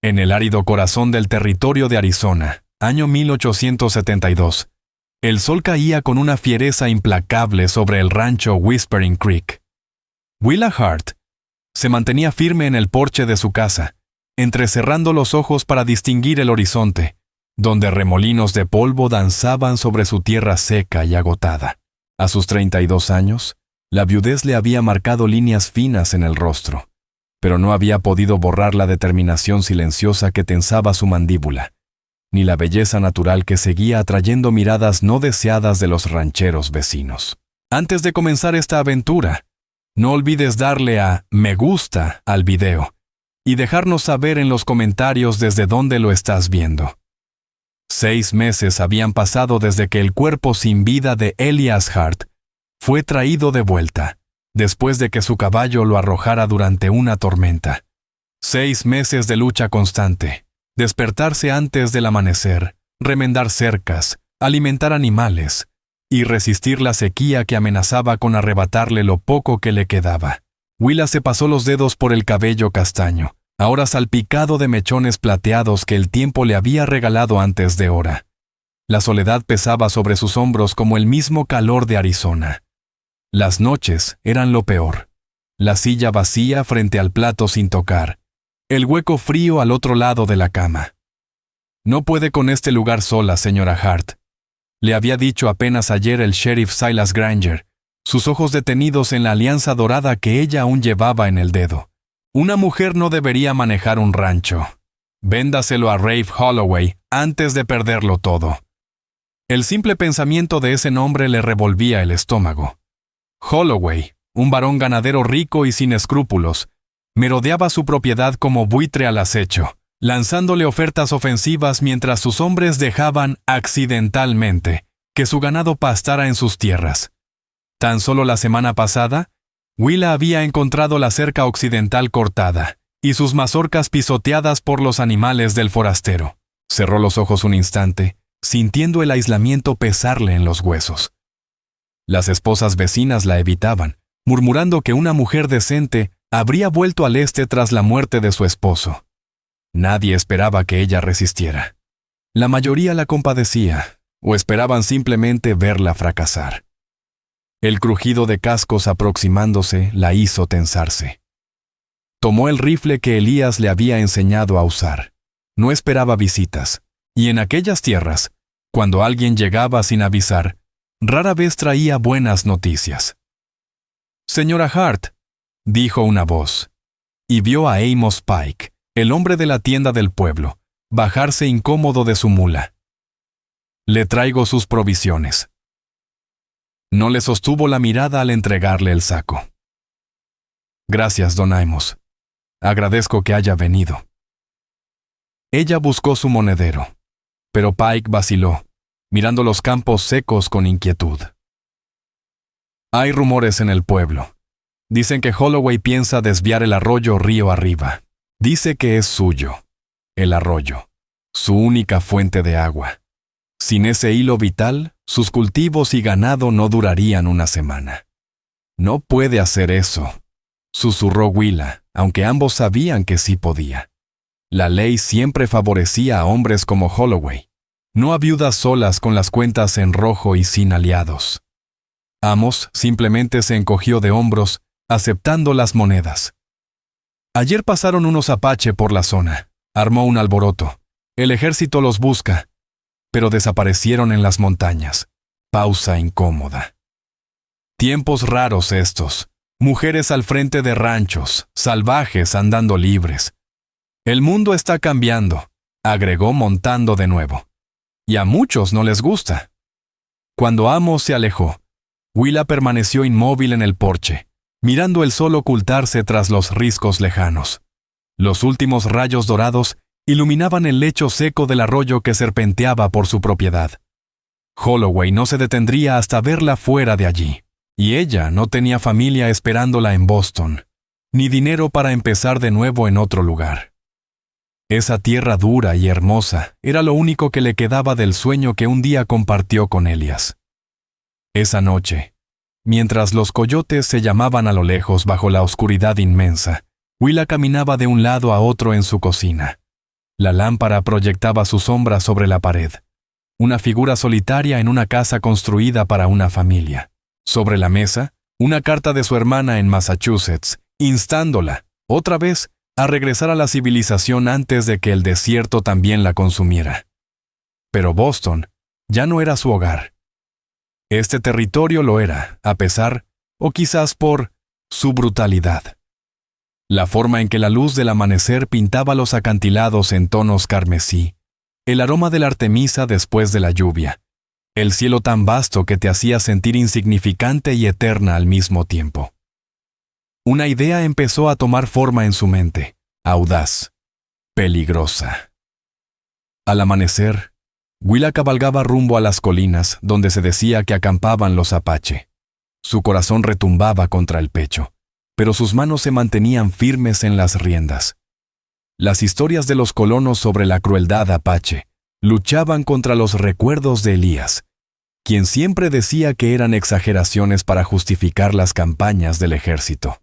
En el árido corazón del territorio de Arizona, año 1872, el sol caía con una fiereza implacable sobre el rancho Whispering Creek. Willa Hart se mantenía firme en el porche de su casa, entrecerrando los ojos para distinguir el horizonte, donde remolinos de polvo danzaban sobre su tierra seca y agotada. A sus 32 años, la viudez le había marcado líneas finas en el rostro, pero no había podido borrar la determinación silenciosa que tensaba su mandíbula, ni la belleza natural que seguía atrayendo miradas no deseadas de los rancheros vecinos. Antes de comenzar esta aventura, no olvides darle a me gusta al video y dejarnos saber en los comentarios desde dónde lo estás viendo. 6 meses habían pasado desde que el cuerpo sin vida de Elias Hart fue traído de vuelta, después de que su caballo lo arrojara durante una tormenta. 6 meses de lucha constante, despertarse antes del amanecer, remendar cercas, alimentar animales y resistir la sequía que amenazaba con arrebatarle lo poco que le quedaba. Willa se pasó los dedos por el cabello castaño, ahora salpicado de mechones plateados que el tiempo le había regalado antes de hora. La soledad pesaba sobre sus hombros como el mismo calor de Arizona. Las noches eran lo peor. La silla vacía frente al plato sin tocar. El hueco frío al otro lado de la cama. No puede con este lugar sola, señora Hart. Le había dicho apenas ayer el sheriff Silas Granger, sus ojos detenidos en la alianza dorada que ella aún llevaba en el dedo. Una mujer no debería manejar un rancho. Véndaselo a Rafe Holloway antes de perderlo todo. El simple pensamiento de ese nombre le revolvía el estómago. Holloway, un varón ganadero rico y sin escrúpulos, merodeaba su propiedad como buitre al acecho, lanzándole ofertas ofensivas mientras sus hombres dejaban accidentalmente que su ganado pastara en sus tierras. Tan solo la semana pasada, Willa había encontrado la cerca occidental cortada y sus mazorcas pisoteadas por los animales del forastero. Cerró los ojos un instante, sintiendo el aislamiento pesarle en los huesos. Las esposas vecinas la evitaban, murmurando que una mujer decente habría vuelto al este tras la muerte de su esposo. Nadie esperaba que ella resistiera. La mayoría la compadecía, o esperaban simplemente verla fracasar. El crujido de cascos aproximándose la hizo tensarse. Tomó el rifle que Elías le había enseñado a usar. No esperaba visitas, y en aquellas tierras, cuando alguien llegaba sin avisar, rara vez traía buenas noticias. «Señora Hart», dijo una voz, y vio a Amos Pike, el hombre de la tienda del pueblo, bajarse incómodo de su mula. «Le traigo sus provisiones». No le sostuvo la mirada al entregarle el saco. «Gracias, don Amos. Agradezco que haya venido». Ella buscó su monedero, pero Pike vaciló, mirando los campos secos con inquietud. «Hay rumores en el pueblo. Dicen que Holloway piensa desviar el arroyo río arriba. Dice que es suyo, el arroyo, su única fuente de agua. Sin ese hilo vital, sus cultivos y ganado no durarían una semana». «No puede hacer eso», susurró Willa, aunque ambos sabían que sí podía. La ley siempre favorecía a hombres como Holloway, no a viudas solas con las cuentas en rojo y sin aliados. Amos simplemente se encogió de hombros, aceptando las monedas. «Ayer pasaron unos apache por la zona. Armó un alboroto. El ejército los busca, pero desaparecieron en las montañas». Pausa incómoda. Tiempos raros estos. Mujeres al frente de ranchos, salvajes andando libres. «El mundo está cambiando», agregó montando de nuevo. «Y a muchos no les gusta». Cuando Amos se alejó, Willa permaneció inmóvil en el porche, mirando el sol ocultarse tras los riscos lejanos. Los últimos rayos dorados iluminaban el lecho seco del arroyo que serpenteaba por su propiedad. Holloway no se detendría hasta verla fuera de allí, y ella no tenía familia esperándola en Boston, ni dinero para empezar de nuevo en otro lugar. Esa tierra dura y hermosa era lo único que le quedaba del sueño que un día compartió con Elias. Esa noche, mientras los coyotes se llamaban a lo lejos bajo la oscuridad inmensa, Willa caminaba de un lado a otro en su cocina, La lámpara proyectaba su sombra sobre la pared. Una figura solitaria en una casa construida para una familia. Sobre la mesa, una carta de su hermana en Massachusetts, instándola, otra vez, a regresar a la civilización antes de que el desierto también la consumiera. Pero Boston ya no era su hogar. Este territorio lo era, a pesar, o quizás por, su brutalidad. La forma en que la luz del amanecer pintaba los acantilados en tonos carmesí, el aroma de la artemisa después de la lluvia, el cielo tan vasto que te hacía sentir insignificante y eterna al mismo tiempo. Una idea empezó a tomar forma en su mente, audaz, peligrosa. Al amanecer, Willa cabalgaba rumbo a las colinas donde se decía que acampaban los Apache. Su corazón retumbaba contra el pecho, pero sus manos se mantenían firmes en las riendas. Las historias de los colonos sobre la crueldad Apache luchaban contra los recuerdos de Elías, quien siempre decía que eran exageraciones para justificar las campañas del ejército.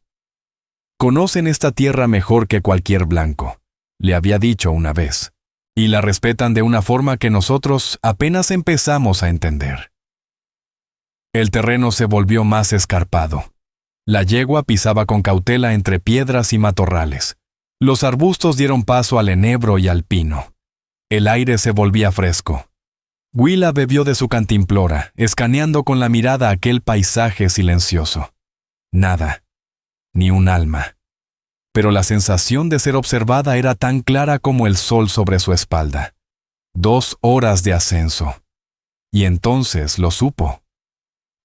«Conocen esta tierra mejor que cualquier blanco», le había dicho una vez, «y la respetan de una forma que nosotros apenas empezamos a entender». El terreno se volvió más escarpado. La yegua pisaba con cautela entre piedras y matorrales. Los arbustos dieron paso al enebro y al pino. El aire se volvía fresco. Willa bebió de su cantimplora, escaneando con la mirada aquel paisaje silencioso. Nada, ni un alma. Pero la sensación de ser observada era tan clara como el sol sobre su espalda. 2 horas de ascenso. Y entonces lo supo.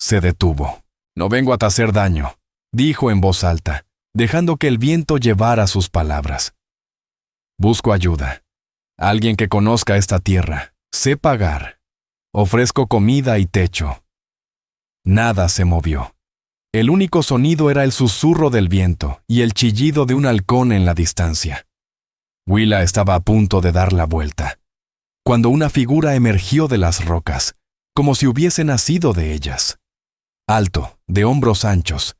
Se detuvo. «No vengo a te hacer daño», dijo en voz alta, dejando que el viento llevara sus palabras. «Busco ayuda. Alguien que conozca esta tierra. Sé pagar. Ofrezco comida y techo». Nada se movió. El único sonido era el susurro del viento y el chillido de un halcón en la distancia. Willa estaba a punto de dar la vuelta, cuando una figura emergió de las rocas, como si hubiese nacido de ellas. Alto, de hombros anchos,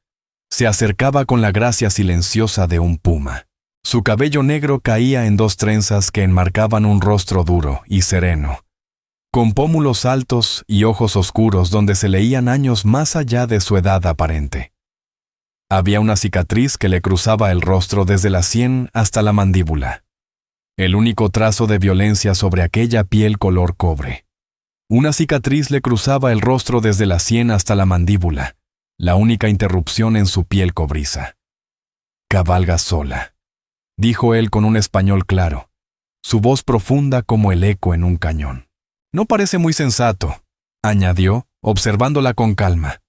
se acercaba con la gracia silenciosa de un puma. Su cabello negro caía en 2 trenzas que enmarcaban un rostro duro y sereno, con pómulos altos y ojos oscuros donde se leían años más allá de su edad aparente. Había una cicatriz que le cruzaba el rostro desde la sien hasta la mandíbula. El único trazo de violencia sobre aquella piel color cobre. Una cicatriz le cruzaba el rostro desde la sien hasta la mandíbula, la única interrupción en su piel cobriza. «Cabalga sola», dijo él con un español claro, su voz profunda como el eco en un cañón. «No parece muy sensato», añadió, observándola con calma.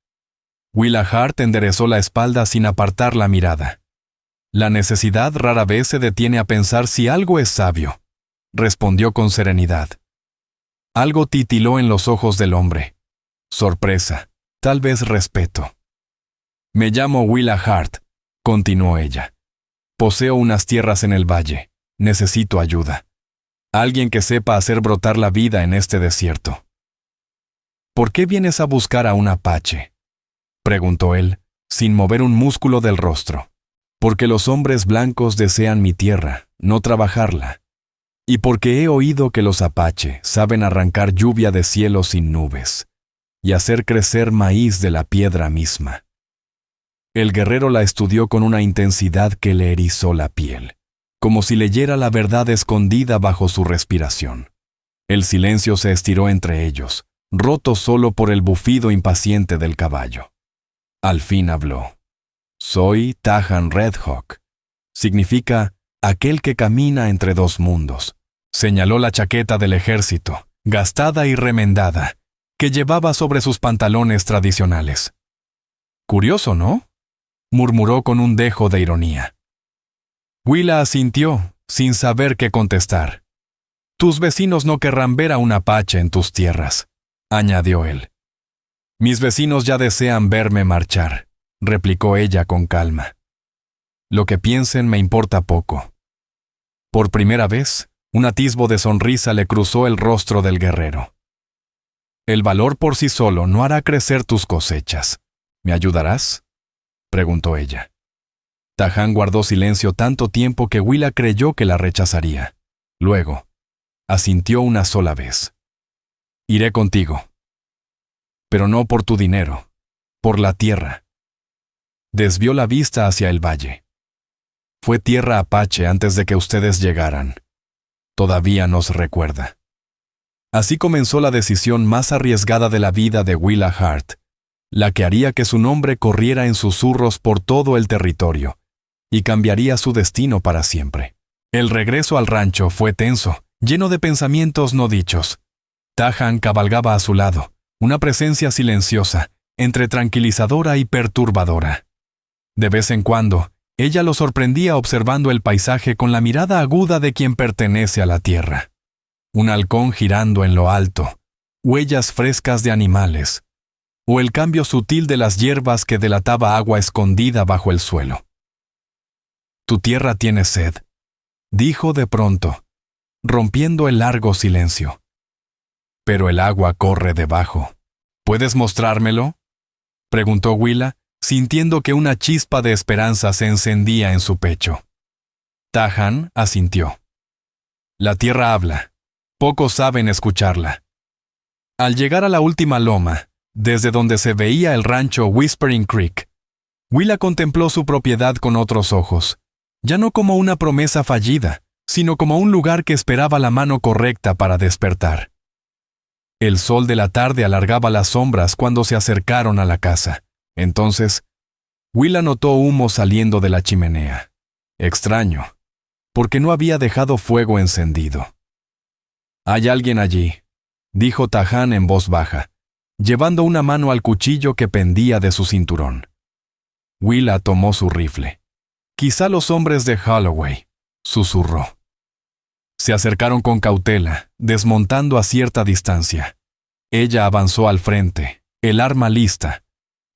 Willa Hart enderezó la espalda sin apartar la mirada. «La necesidad rara vez se detiene a pensar si algo es sabio», respondió con serenidad. Algo titiló en los ojos del hombre. Sorpresa, tal vez respeto. «Me llamo Willa Hart», continuó ella. «Poseo unas tierras en el valle. Necesito ayuda. Alguien que sepa hacer brotar la vida en este desierto». «¿Por qué vienes a buscar a un apache?», preguntó él, sin mover un músculo del rostro. «Porque los hombres blancos desean mi tierra, no trabajarla. Y porque he oído que los apache saben arrancar lluvia de cielo sin nubes y hacer crecer maíz de la piedra misma». El guerrero la estudió con una intensidad que le erizó la piel, como si leyera la verdad escondida bajo su respiración. El silencio se estiró entre ellos, roto solo por el bufido impaciente del caballo. Al fin habló. «Soy Tahan Red Hawk. Significa aquel que camina entre 2 mundos». Señaló la chaqueta del ejército, gastada y remendada, que llevaba sobre sus pantalones tradicionales. «Curioso, ¿no?», murmuró con un dejo de ironía. Willa asintió, sin saber qué contestar. «Tus vecinos no querrán ver a un apache en tus tierras», añadió él. «Mis vecinos ya desean verme marchar», replicó ella con calma. «Lo que piensen me importa poco». Por primera vez, un atisbo de sonrisa le cruzó el rostro del guerrero. «El valor por sí solo no hará crecer tus cosechas. ¿Me ayudarás?», preguntó ella. Tahan guardó silencio tanto tiempo que Willa creyó que la rechazaría. Luego, asintió una sola vez. Iré contigo. Pero no por tu dinero, por la tierra. Desvió la vista hacia el valle. Fue tierra apache antes de que ustedes llegaran. Todavía nos recuerda. Así comenzó la decisión más arriesgada de la vida de Willa Hart, la que haría que su nombre corriera en susurros por todo el territorio y cambiaría su destino para siempre. El regreso al rancho fue tenso, lleno de pensamientos no dichos. Tahan cabalgaba a su lado, una presencia silenciosa, entre tranquilizadora y perturbadora. De vez en cuando, ella lo sorprendía observando el paisaje con la mirada aguda de quien pertenece a la tierra. Un halcón girando en lo alto, huellas frescas de animales, o el cambio sutil de las hierbas que delataba agua escondida bajo el suelo. «Tu tierra tiene sed», dijo de pronto, rompiendo el largo silencio. «Pero el agua corre debajo. ¿Puedes mostrármelo?», preguntó Willa, sintiendo que una chispa de esperanza se encendía en su pecho. Tahan asintió. La tierra habla. Pocos saben escucharla. Al llegar a la última loma, desde donde se veía el rancho Whispering Creek, Willa contempló su propiedad con otros ojos, ya no como una promesa fallida, sino como un lugar que esperaba la mano correcta para despertar. El sol de la tarde alargaba las sombras cuando se acercaron a la casa. Entonces, Willa notó humo saliendo de la chimenea. Extraño, porque no había dejado fuego encendido. «Hay alguien allí», dijo Tahan en voz baja, llevando una mano al cuchillo que pendía de su cinturón. Willa tomó su rifle. «Quizá los hombres de Holloway», susurró. Se acercaron con cautela, desmontando a cierta distancia. Ella avanzó al frente, el arma lista,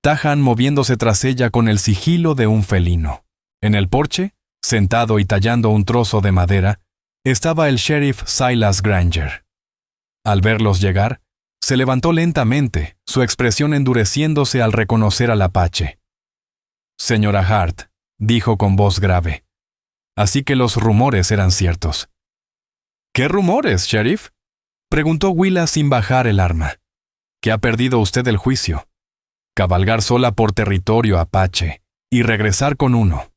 Tahan moviéndose tras ella con el sigilo de un felino. En el porche, sentado y tallando un trozo de madera, estaba el sheriff Silas Granger. Al verlos llegar, se levantó lentamente, su expresión endureciéndose al reconocer al apache. «Señora Hart», dijo con voz grave. Así que los rumores eran ciertos. «¿Qué rumores, sheriff?», preguntó Willa sin bajar el arma. «Que ha perdido usted el juicio. Cabalgar sola por territorio apache y regresar con uno».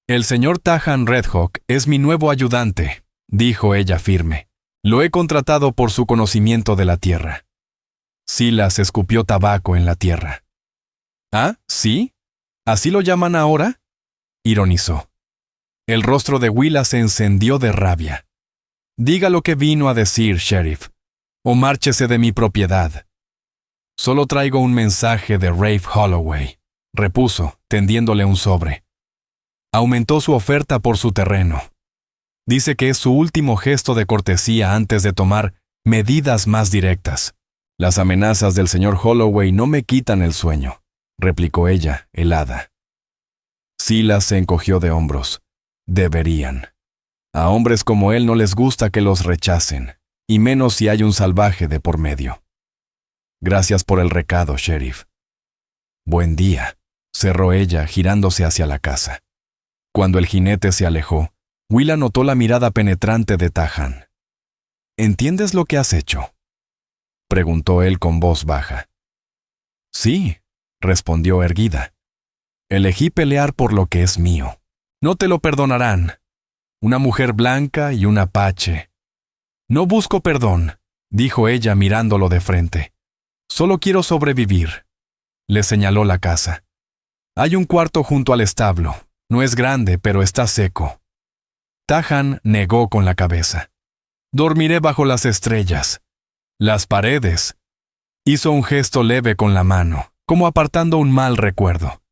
«El señor Tahan Redhawk es mi nuevo ayudante», dijo ella firme. «Lo he contratado por su conocimiento de la tierra». Silas escupió tabaco en la tierra. «¿Ah, sí? ¿Así lo llaman ahora?», ironizó. El rostro de Willa se encendió de rabia. «Diga lo que vino a decir, sheriff, o márchese de mi propiedad». «Solo traigo un mensaje de Rafe Holloway», repuso, tendiéndole un sobre. Aumentó su oferta por su terreno. Dice que es su último gesto de cortesía antes de tomar medidas más directas. «Las amenazas del señor Holloway no me quitan el sueño», replicó ella, helada. Silas se encogió de hombros. Deberían. A hombres como él no les gusta que los rechacen, y menos si hay un salvaje de por medio. «Gracias por el recado, sheriff». «Buen día», cerró ella, girándose hacia la casa. Cuando el jinete se alejó, Willa notó la mirada penetrante de Tahan. «¿Entiendes lo que has hecho?», preguntó él con voz baja. «Sí», respondió erguida. «Elegí pelear por lo que es mío. No te lo perdonarán. Una mujer blanca y un apache». «No busco perdón», dijo ella mirándolo de frente. «Solo quiero sobrevivir». Le señaló la casa. «Hay un cuarto junto al establo. No es grande, pero está seco». Tahan negó con la cabeza. «Dormiré bajo las estrellas». «Las paredes». Hizo un gesto leve con la mano, como apartando un mal recuerdo.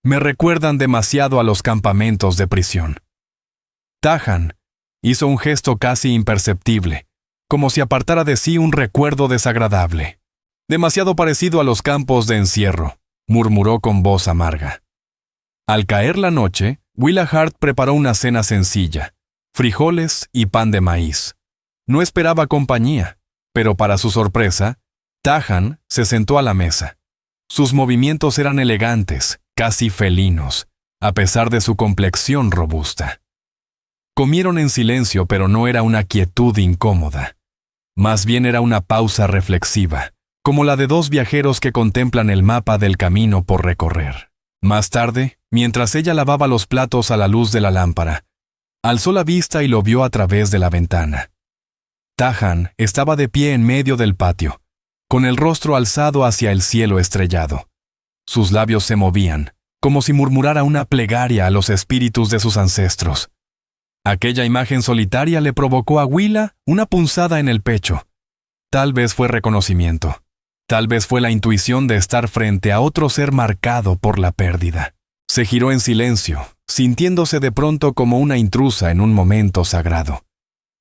«Me recuerdan demasiado a los campamentos de prisión». Tahan hizo un gesto casi imperceptible, como si apartara de sí un recuerdo desagradable. «Demasiado parecido a los campos de encierro», murmuró con voz amarga. Al caer la noche, Willa Hart preparó una cena sencilla, frijoles y pan de maíz. No esperaba compañía, pero para su sorpresa, Tahan se sentó a la mesa. Sus movimientos eran elegantes, casi felinos, a pesar de su complexión robusta. Comieron en silencio, pero no era una quietud incómoda. Más bien era una pausa reflexiva, como la de dos viajeros que contemplan el mapa del camino por recorrer. Más tarde, mientras ella lavaba los platos a la luz de la lámpara, alzó la vista y lo vio a través de la ventana. Tahan estaba de pie en medio del patio, con el rostro alzado hacia el cielo estrellado. Sus labios se movían, como si murmurara una plegaria a los espíritus de sus ancestros. Aquella imagen solitaria le provocó a Willa una punzada en el pecho. Tal vez fue reconocimiento. Tal vez fue la intuición de estar frente a otro ser marcado por la pérdida. Se giró en silencio, sintiéndose de pronto como una intrusa en un momento sagrado.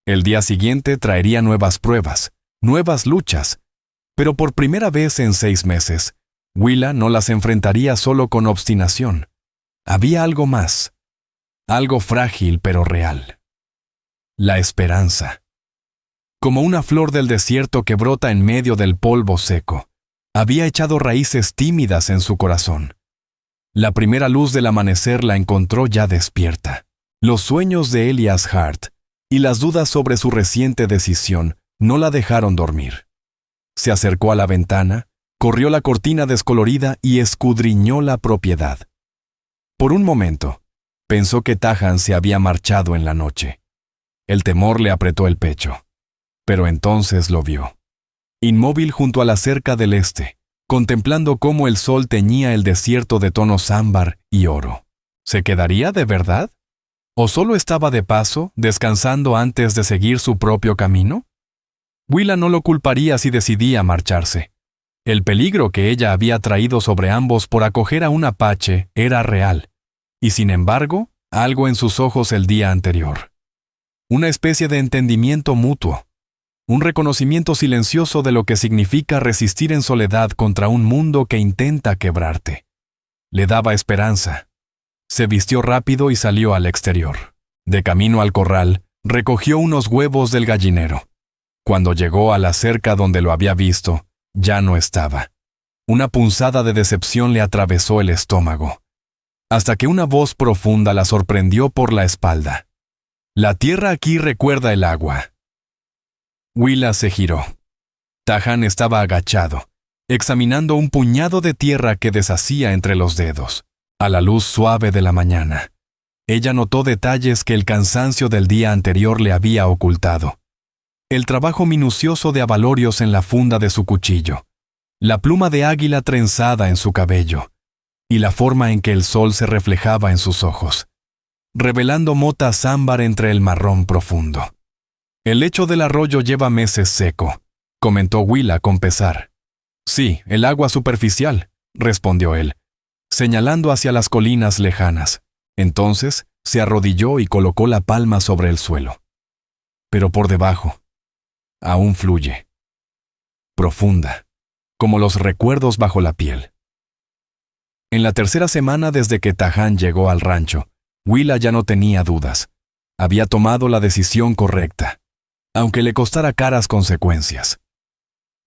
El día siguiente traería nuevas pruebas, nuevas luchas, pero por primera vez en 6 meses, Willa no las enfrentaría solo con obstinación. Había algo más, algo frágil pero real. La esperanza. Como una flor del desierto que brota en medio del polvo seco, había echado raíces tímidas en su corazón. La primera luz del amanecer la encontró ya despierta. Los sueños de Elias Hart y las dudas sobre su reciente decisión no la dejaron dormir. Se acercó a la ventana, corrió la cortina descolorida y escudriñó la propiedad. Por un momento, pensó que Tahan se había marchado en la noche. El temor le apretó el pecho. Pero entonces lo vio. Inmóvil junto a la cerca del este, contemplando cómo el sol teñía el desierto de tonos ámbar y oro. ¿Se quedaría de verdad? ¿O solo estaba de paso, descansando antes de seguir su propio camino? Willa no lo culparía si decidía marcharse. El peligro que ella había traído sobre ambos por acoger a un apache era real, y sin embargo, algo en sus ojos el día anterior. Una especie de entendimiento mutuo, un reconocimiento silencioso de lo que significa resistir en soledad contra un mundo que intenta quebrarte. Le daba esperanza. Se vistió rápido y salió al exterior. De camino al corral, recogió unos huevos del gallinero. Cuando llegó a la cerca donde lo había visto, ya no estaba. Una punzada de decepción le atravesó el estómago, hasta que una voz profunda la sorprendió por la espalda. «La tierra aquí recuerda el agua». Willa se giró. Tahan estaba agachado, examinando un puñado de tierra que deshacía entre los dedos. A la luz suave de la mañana, ella notó detalles que el cansancio del día anterior le había ocultado. El trabajo minucioso de abalorios en la funda de su cuchillo, la pluma de águila trenzada en su cabello, y la forma en que el sol se reflejaba en sus ojos, revelando motas ámbar entre el marrón profundo. «El lecho del arroyo lleva meses seco», comentó Willa con pesar. «Sí, el agua superficial», respondió él, señalando hacia las colinas lejanas. Entonces se arrodilló y colocó la palma sobre el suelo. Pero por debajo, aún fluye. Profunda, como los recuerdos bajo la piel. En la tercera semana desde que Tahan llegó al rancho, Willa ya no tenía dudas. Había tomado la decisión correcta, aunque le costara caras consecuencias.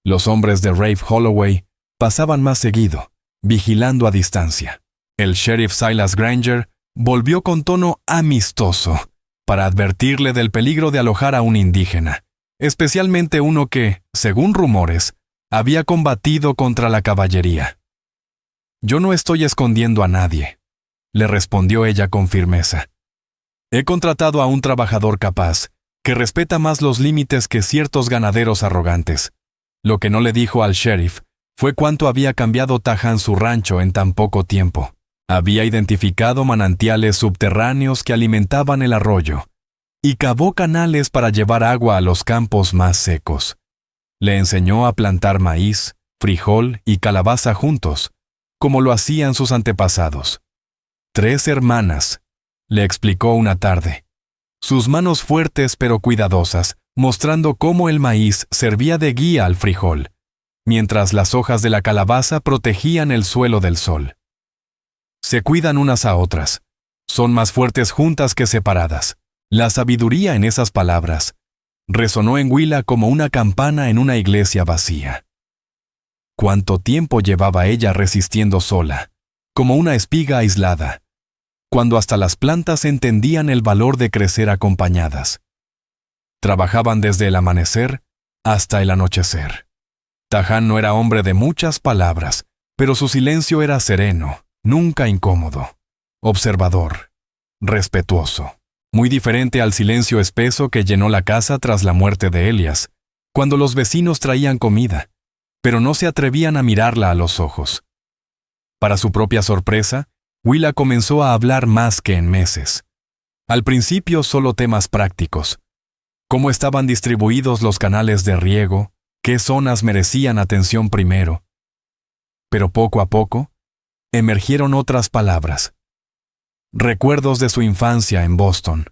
Los hombres de Rafe Holloway pasaban más seguido, vigilando a distancia. El sheriff Silas Granger volvió con tono amistoso para advertirle del peligro de alojar a un indígena, especialmente uno que, según rumores, había combatido contra la caballería. «Yo no estoy escondiendo a nadie», le respondió ella con firmeza. «He contratado a un trabajador capaz, que respeta más los límites que ciertos ganaderos arrogantes». Lo que no le dijo al sheriff fue cuánto había cambiado Tahan su rancho en tan poco tiempo. Había identificado manantiales subterráneos que alimentaban el arroyo y cavó canales para llevar agua a los campos más secos. Le enseñó a plantar maíz, frijol y calabaza juntos, como lo hacían sus antepasados. 3 hermanas, le explicó una tarde. Sus manos fuertes pero cuidadosas, mostrando cómo el maíz servía de guía al frijol, mientras las hojas de la calabaza protegían el suelo del sol. Se cuidan unas a otras. Son más fuertes juntas que separadas. La sabiduría en esas palabras resonó en Willa como una campana en una iglesia vacía. ¿Cuánto tiempo llevaba ella resistiendo sola, como una espiga aislada? cuando hasta las plantas entendían el valor de crecer acompañadas. Trabajaban desde el amanecer hasta el anochecer. Tahan no era hombre de muchas palabras, pero su silencio era sereno, nunca incómodo, observador, respetuoso, muy diferente al silencio espeso que llenó la casa tras la muerte de Elias, cuando los vecinos traían comida, pero no se atrevían a mirarla a los ojos. Para su propia sorpresa, Willa comenzó a hablar más que en meses. Al principio solo temas prácticos: cómo estaban distribuidos los canales de riego, qué zonas merecían atención primero. Pero poco a poco, emergieron otras palabras. Recuerdos de su infancia en Boston.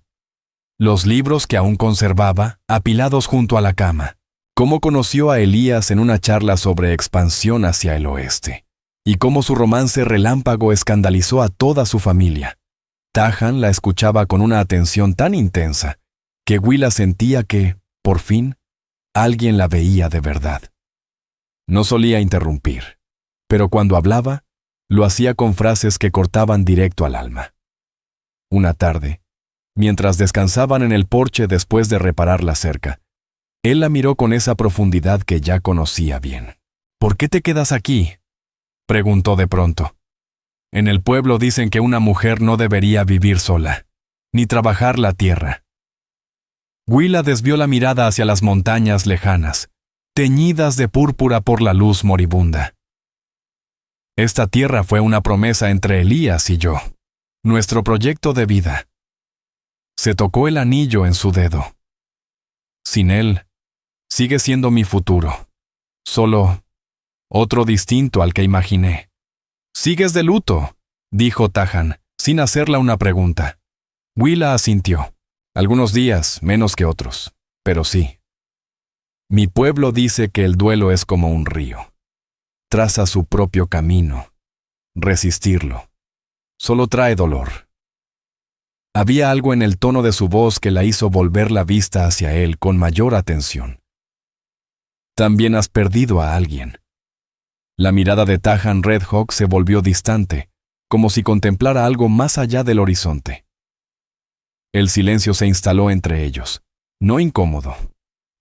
Los libros que aún conservaba, apilados junto a la cama. Cómo conoció a Elías en una charla sobre expansión hacia el oeste. Y cómo su romance relámpago escandalizó a toda su familia. Tahan la escuchaba con una atención tan intensa que Willa sentía que, por fin, alguien la veía de verdad. No solía interrumpir, pero cuando hablaba, lo hacía con frases que cortaban directo al alma. Una tarde, mientras descansaban en el porche después de reparar la cerca, él la miró con esa profundidad que ya conocía bien. «¿Por qué te quedas aquí?», preguntó de pronto. «En el pueblo dicen que una mujer no debería vivir sola, ni trabajar la tierra». Willa desvió la mirada hacia las montañas lejanas, teñidas de púrpura por la luz moribunda. Esta tierra fue una promesa entre Elías y yo, nuestro proyecto de vida. Se tocó el anillo en su dedo. Sin él, sigue siendo mi futuro, solo otro distinto al que imaginé. «¿Sigues de luto?», dijo Tahan, sin hacerla una pregunta. Willa asintió. «Algunos días, menos que otros, pero sí. Mi pueblo dice que el duelo es como un río. Traza su propio camino. Resistirlo solo trae dolor». Había algo en el tono de su voz que la hizo volver la vista hacia él con mayor atención. «También has perdido a alguien». La mirada de Tahan Redhawk se volvió distante, como si contemplara algo más allá del horizonte. El silencio se instaló entre ellos, no incómodo,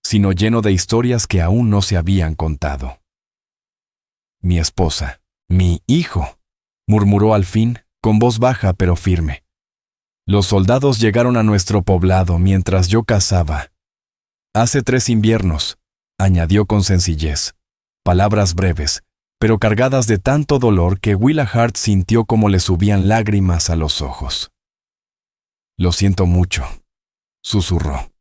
sino lleno de historias que aún no se habían contado. «Mi esposa, mi hijo», murmuró al fin, con voz baja pero firme. «Los soldados llegaron a nuestro poblado mientras yo cazaba. Hace 3 inviernos», añadió con sencillez, palabras breves, pero cargadas de tanto dolor que Willa Hart sintió como le subían lágrimas a los ojos. «Lo siento mucho», susurró.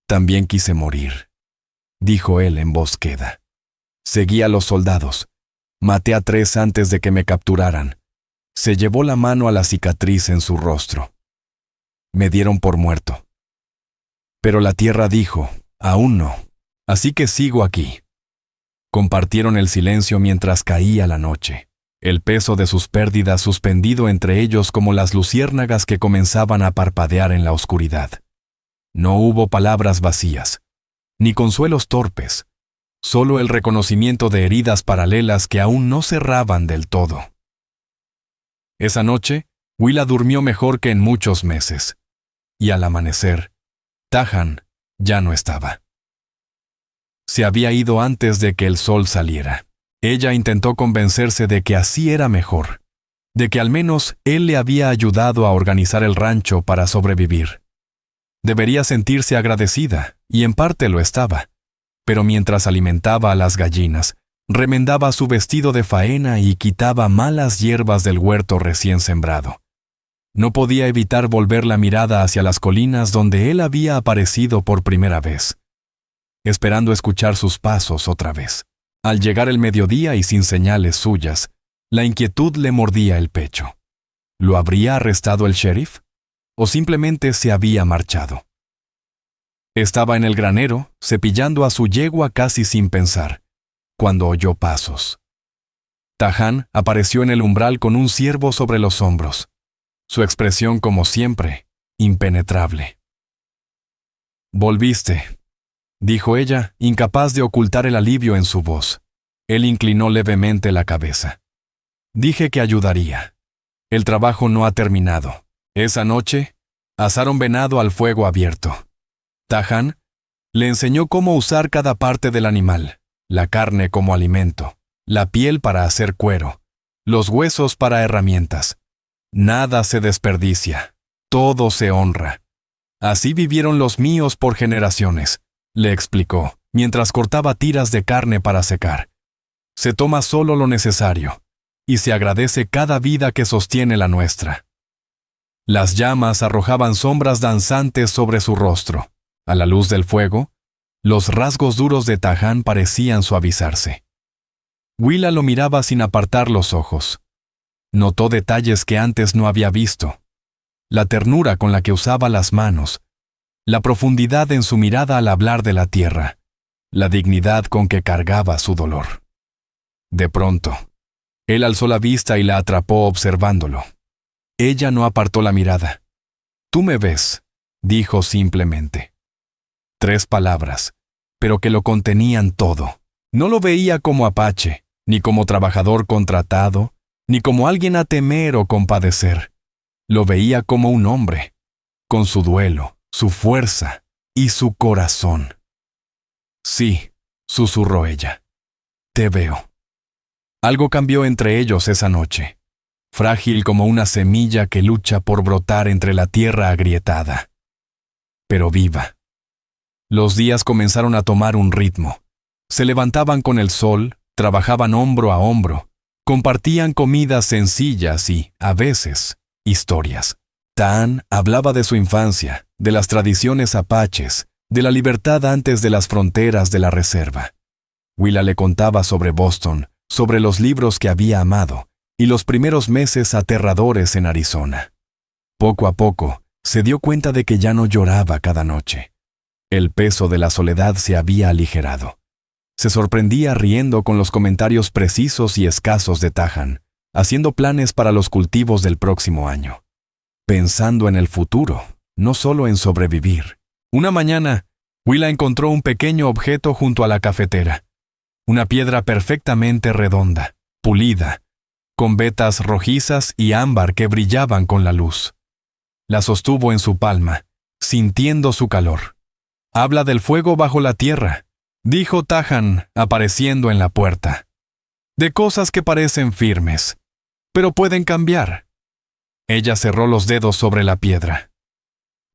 «También quise morir», dijo él en voz queda. «Seguí a los soldados. Maté a 3 antes de que me capturaran». Se llevó la mano a la cicatriz en su rostro. «Me dieron por muerto. Pero la tierra dijo, aún no, así que sigo aquí». Compartieron el silencio mientras caía la noche, el peso de sus pérdidas suspendido entre ellos como las luciérnagas que comenzaban a parpadear en la oscuridad. No hubo palabras vacías, ni consuelos torpes, solo el reconocimiento de heridas paralelas que aún no cerraban del todo. Esa noche, Willa durmió mejor que en muchos meses, y al amanecer, Tahan ya no estaba. Se había ido antes de que el sol saliera. Ella intentó convencerse de que así era mejor, de que al menos él le había ayudado a organizar el rancho para sobrevivir. Debería sentirse agradecida, y en parte lo estaba, pero mientras alimentaba a las gallinas, remendaba su vestido de faena y quitaba malas hierbas del huerto recién sembrado. No podía evitar volver la mirada hacia las colinas donde él había aparecido por primera vez, esperando escuchar sus pasos otra vez. Al llegar el mediodía y sin señales suyas, la inquietud le mordía el pecho. ¿Lo habría arrestado el sheriff? ¿O simplemente se había marchado? Estaba en el granero, cepillando a su yegua casi sin pensar, cuando oyó pasos. Tahan apareció en el umbral con un ciervo sobre los hombros, su expresión como siempre, impenetrable. «Volviste», dijo ella, incapaz de ocultar el alivio en su voz. Él inclinó levemente la cabeza. «Dije que ayudaría. El trabajo no ha terminado. Esa noche, asaron venado al fuego abierto. Tahan le enseñó cómo usar cada parte del animal, la carne como alimento, la piel para hacer cuero, los huesos para herramientas. Nada se desperdicia, todo se honra. Así vivieron los míos por generaciones, le explicó, mientras cortaba tiras de carne para secar. Se toma solo lo necesario, y se agradece cada vida que sostiene la nuestra. Las llamas arrojaban sombras danzantes sobre su rostro. A la luz del fuego, los rasgos duros de Tahan parecían suavizarse. Willa lo miraba sin apartar los ojos. Notó detalles que antes no había visto. La ternura con la que usaba las manos, la profundidad en su mirada al hablar de la tierra, la dignidad con que cargaba su dolor. De pronto, él alzó la vista y la atrapó observándolo. Ella no apartó la mirada. «Tú me ves», dijo simplemente. 3 palabras, pero que lo contenían todo. No lo veía como apache, ni como trabajador contratado, ni como alguien a temer o compadecer. Lo veía como un hombre, con su duelo, su fuerza y su corazón. «Sí», susurró ella. «Te veo». Algo cambió entre ellos esa noche, frágil como una semilla que lucha por brotar entre la tierra agrietada, pero viva. Los días comenzaron a tomar un ritmo. Se levantaban con el sol, trabajaban hombro a hombro, compartían comidas sencillas y, a veces, historias. Tahan hablaba de su infancia, de las tradiciones apaches, de la libertad antes de las fronteras de la reserva. Willa le contaba sobre Boston, sobre los libros que había amado y los primeros meses aterradores en Arizona. Poco a poco, se dio cuenta de que ya no lloraba cada noche. El peso de la soledad se había aligerado. Se sorprendía riendo con los comentarios precisos y escasos de Tahan, haciendo planes para los cultivos del próximo año. Pensando en el futuro, no solo en sobrevivir. Una mañana, Willa encontró un pequeño objeto junto a la cafetera. Una piedra perfectamente redonda, pulida, con vetas rojizas y ámbar que brillaban con la luz. La sostuvo en su palma, sintiendo su calor. «Habla del fuego bajo la tierra», dijo Tahan, apareciendo en la puerta. «De cosas que parecen firmes, pero pueden cambiar». Ella cerró los dedos sobre la piedra.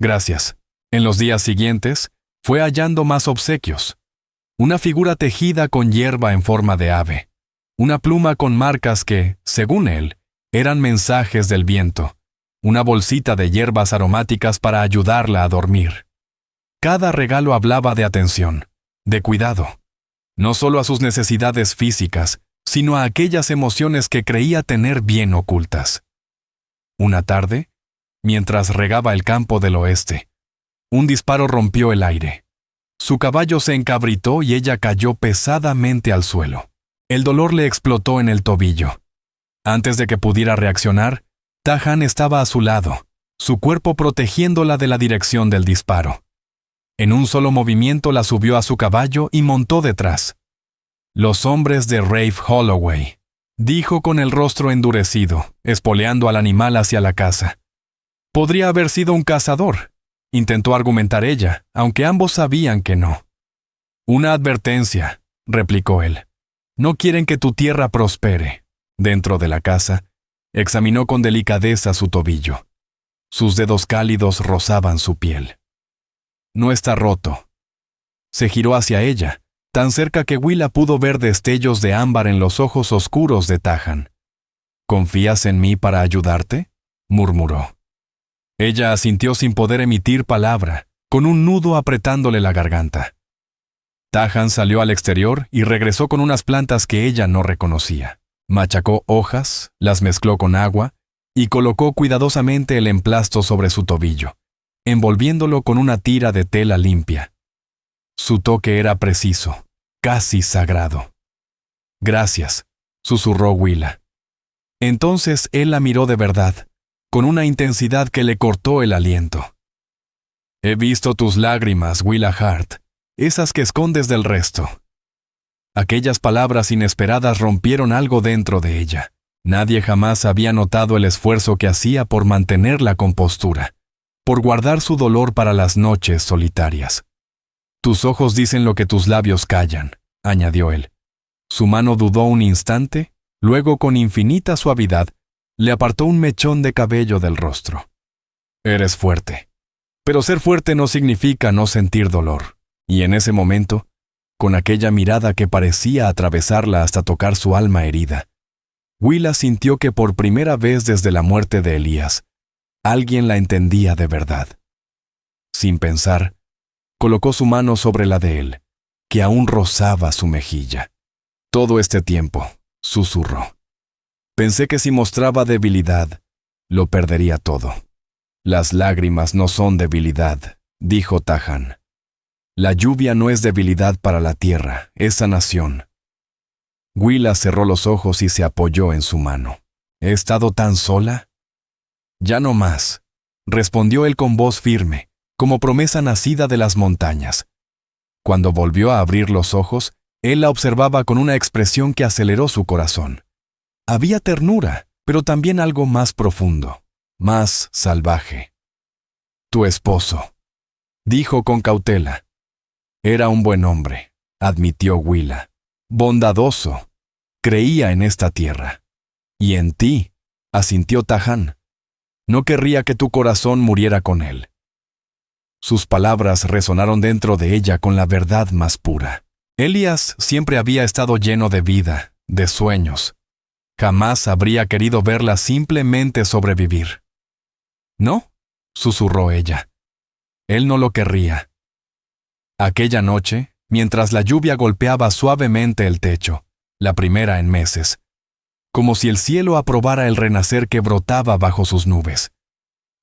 «Gracias». En los días siguientes, fue hallando más obsequios. Una figura tejida con hierba en forma de ave. Una pluma con marcas que, según él, eran mensajes del viento. Una bolsita de hierbas aromáticas para ayudarla a dormir. Cada regalo hablaba de atención, de cuidado. No solo a sus necesidades físicas, sino a aquellas emociones que creía tener bien ocultas. Una tarde, mientras regaba el campo del oeste, un disparo rompió el aire. Su caballo se encabritó y ella cayó pesadamente al suelo. El dolor le explotó en el tobillo. Antes de que pudiera reaccionar, Tahan estaba a su lado, su cuerpo protegiéndola de la dirección del disparo. En un solo movimiento la subió a su caballo y montó detrás. «Los hombres de Rafe Holloway», dijo con el rostro endurecido, espoleando al animal hacia la casa. «Podría haber sido un cazador», intentó argumentar ella, aunque ambos sabían que no. «Una advertencia», replicó él. «No quieren que tu tierra prospere». Dentro de la casa, examinó con delicadeza su tobillo. Sus dedos cálidos rozaban su piel. «No está roto». Se giró hacia ella, tan cerca que Willa pudo ver destellos de ámbar en los ojos oscuros de Tahan. «¿Confías en mí para ayudarte?», murmuró. Ella asintió sin poder emitir palabra, con un nudo apretándole la garganta. Tahan salió al exterior y regresó con unas plantas que ella no reconocía. Machacó hojas, las mezcló con agua y colocó cuidadosamente el emplasto sobre su tobillo, envolviéndolo con una tira de tela limpia. Su toque era preciso, casi sagrado. «Gracias», susurró Willa. Entonces él la miró de verdad, con una intensidad que le cortó el aliento. «He visto tus lágrimas, Willa Hart, esas que escondes del resto». Aquellas palabras inesperadas rompieron algo dentro de ella. Nadie jamás había notado el esfuerzo que hacía por mantener la compostura, por guardar su dolor para las noches solitarias. Tus ojos dicen lo que tus labios callan, añadió él. Su mano dudó un instante, luego con infinita suavidad, le apartó un mechón de cabello del rostro. Eres fuerte. Pero ser fuerte no significa no sentir dolor. Y en ese momento, con aquella mirada que parecía atravesarla hasta tocar su alma herida, Willa sintió que por primera vez desde la muerte de Elías, alguien la entendía de verdad. Sin pensar, colocó su mano sobre la de él, que aún rozaba su mejilla. Todo este tiempo, susurró. Pensé que si mostraba debilidad, lo perdería todo. Las lágrimas no son debilidad, dijo Tahan. La lluvia no es debilidad para la tierra, es sanación. Willa cerró los ojos y se apoyó en su mano. ¿He estado tan sola? Ya no más, respondió él con voz firme, como promesa nacida de las montañas. Cuando volvió a abrir los ojos, él la observaba con una expresión que aceleró su corazón. Había ternura, pero también algo más profundo, más salvaje. Tu esposo, dijo con cautela. Era un buen hombre, admitió Willa. Bondadoso. Creía en esta tierra. Y en ti, asintió Tahan. No querría que tu corazón muriera con él. Sus palabras resonaron dentro de ella con la verdad más pura. Elías siempre había estado lleno de vida, de sueños. Jamás habría querido verla simplemente sobrevivir. No, susurró ella. Él no lo querría. Aquella noche, mientras la lluvia golpeaba suavemente el techo, la primera en meses, como si el cielo aprobara el renacer que brotaba bajo sus nubes,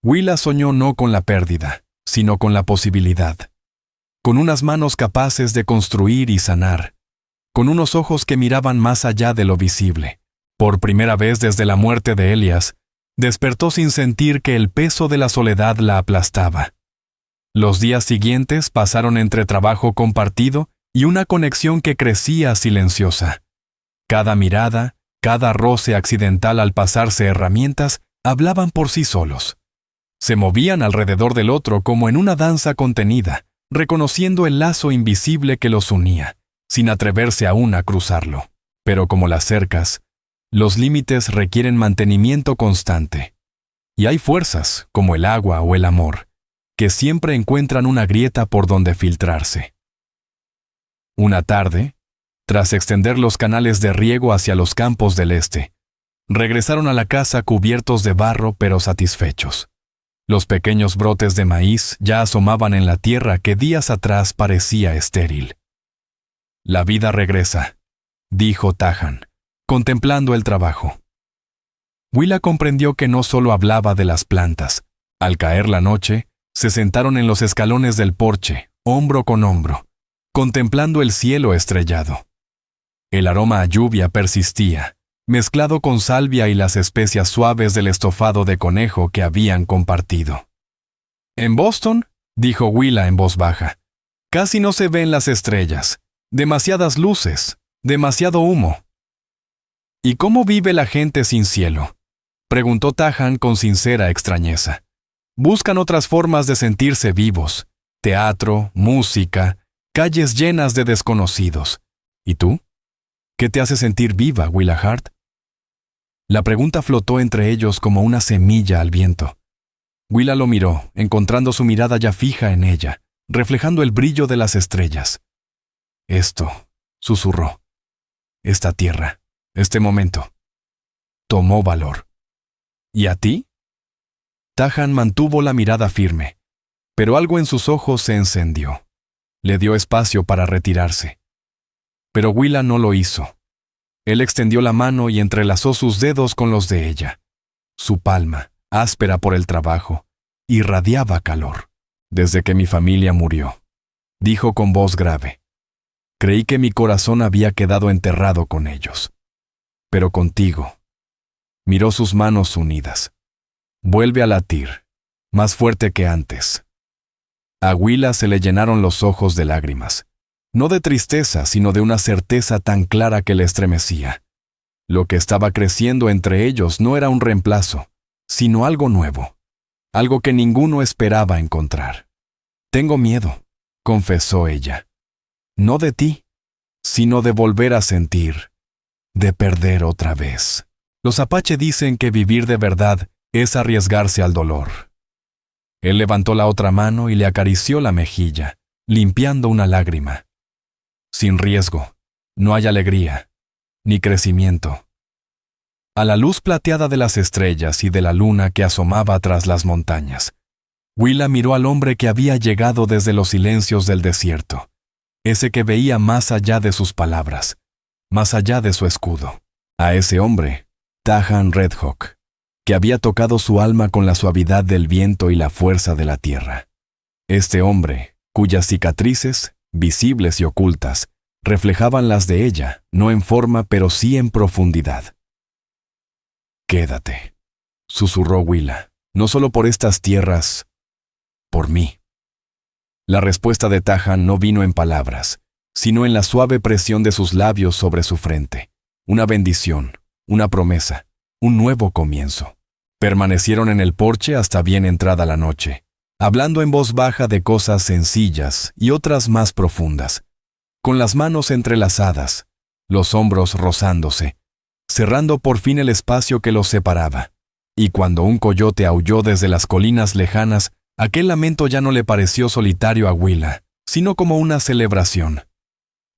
Willa soñó no con la pérdida, sino con la posibilidad, con unas manos capaces de construir y sanar, con unos ojos que miraban más allá de lo visible. Por primera vez desde la muerte de Elías, despertó sin sentir que el peso de la soledad la aplastaba. Los días siguientes pasaron entre trabajo compartido y una conexión que crecía silenciosa. Cada mirada, cada roce accidental al pasarse herramientas, hablaban por sí solos. Se movían alrededor del otro como en una danza contenida, reconociendo el lazo invisible que los unía, sin atreverse aún a cruzarlo. Pero como las cercas, los límites requieren mantenimiento constante. Y hay fuerzas, como el agua o el amor, que siempre encuentran una grieta por donde filtrarse. Una tarde, tras extender los canales de riego hacia los campos del este, regresaron a la casa cubiertos de barro pero satisfechos. Los pequeños brotes de maíz ya asomaban en la tierra que días atrás parecía estéril. La vida regresa, dijo Tahan, contemplando el trabajo. Willa comprendió que no solo hablaba de las plantas. Al caer la noche, se sentaron en los escalones del porche, hombro con hombro, contemplando el cielo estrellado. El aroma a lluvia persistía, mezclado con salvia y las especias suaves del estofado de conejo que habían compartido. En Boston, dijo Willa en voz baja, casi no se ven las estrellas, demasiadas luces, demasiado humo. ¿Y cómo vive la gente sin cielo?, preguntó Tahan con sincera extrañeza. Buscan otras formas de sentirse vivos, teatro, música, calles llenas de desconocidos. ¿Y tú? ¿Qué te hace sentir viva, Willa Hart? La pregunta flotó entre ellos como una semilla al viento. Willa lo miró, encontrando su mirada ya fija en ella, reflejando el brillo de las estrellas. Esto, susurró. Esta tierra, este momento. Tomó valor. ¿Y a ti? Tahan mantuvo la mirada firme, pero algo en sus ojos se encendió. Le dio espacio para retirarse. Pero Willa no lo hizo. Él extendió la mano y entrelazó sus dedos con los de ella. Su palma, áspera por el trabajo, irradiaba calor. Desde que mi familia murió, dijo con voz grave. Creí que mi corazón había quedado enterrado con ellos. Pero contigo. Miró sus manos unidas. Vuelve a latir, más fuerte que antes. A Willa se le llenaron los ojos de lágrimas. No de tristeza, sino de una certeza tan clara que le estremecía. Lo que estaba creciendo entre ellos no era un reemplazo, sino algo nuevo, algo que ninguno esperaba encontrar. «Tengo miedo», confesó ella. «No de ti, sino de volver a sentir, de perder otra vez». Los Apache dicen que vivir de verdad es arriesgarse al dolor. Él levantó la otra mano y le acarició la mejilla, limpiando una lágrima. Sin riesgo, no hay alegría, ni crecimiento. A la luz plateada de las estrellas y de la luna que asomaba tras las montañas, Willa miró al hombre que había llegado desde los silencios del desierto, ese que veía más allá de sus palabras, más allá de su escudo. A ese hombre, Tahan Red Hawk, que había tocado su alma con la suavidad del viento y la fuerza de la tierra. Este hombre, cuyas cicatrices, visibles y ocultas, reflejaban las de ella, no en forma pero sí en profundidad. «Quédate», susurró Willa, «no solo por estas tierras, por mí». La respuesta de Tahan no vino en palabras, sino en la suave presión de sus labios sobre su frente. Una bendición, una promesa, un nuevo comienzo. Permanecieron en el porche hasta bien entrada la noche, hablando en voz baja de cosas sencillas y otras más profundas, con las manos entrelazadas, los hombros rozándose, cerrando por fin el espacio que los separaba. Y cuando un coyote aulló desde las colinas lejanas, aquel lamento ya no le pareció solitario a Willa, sino como una celebración,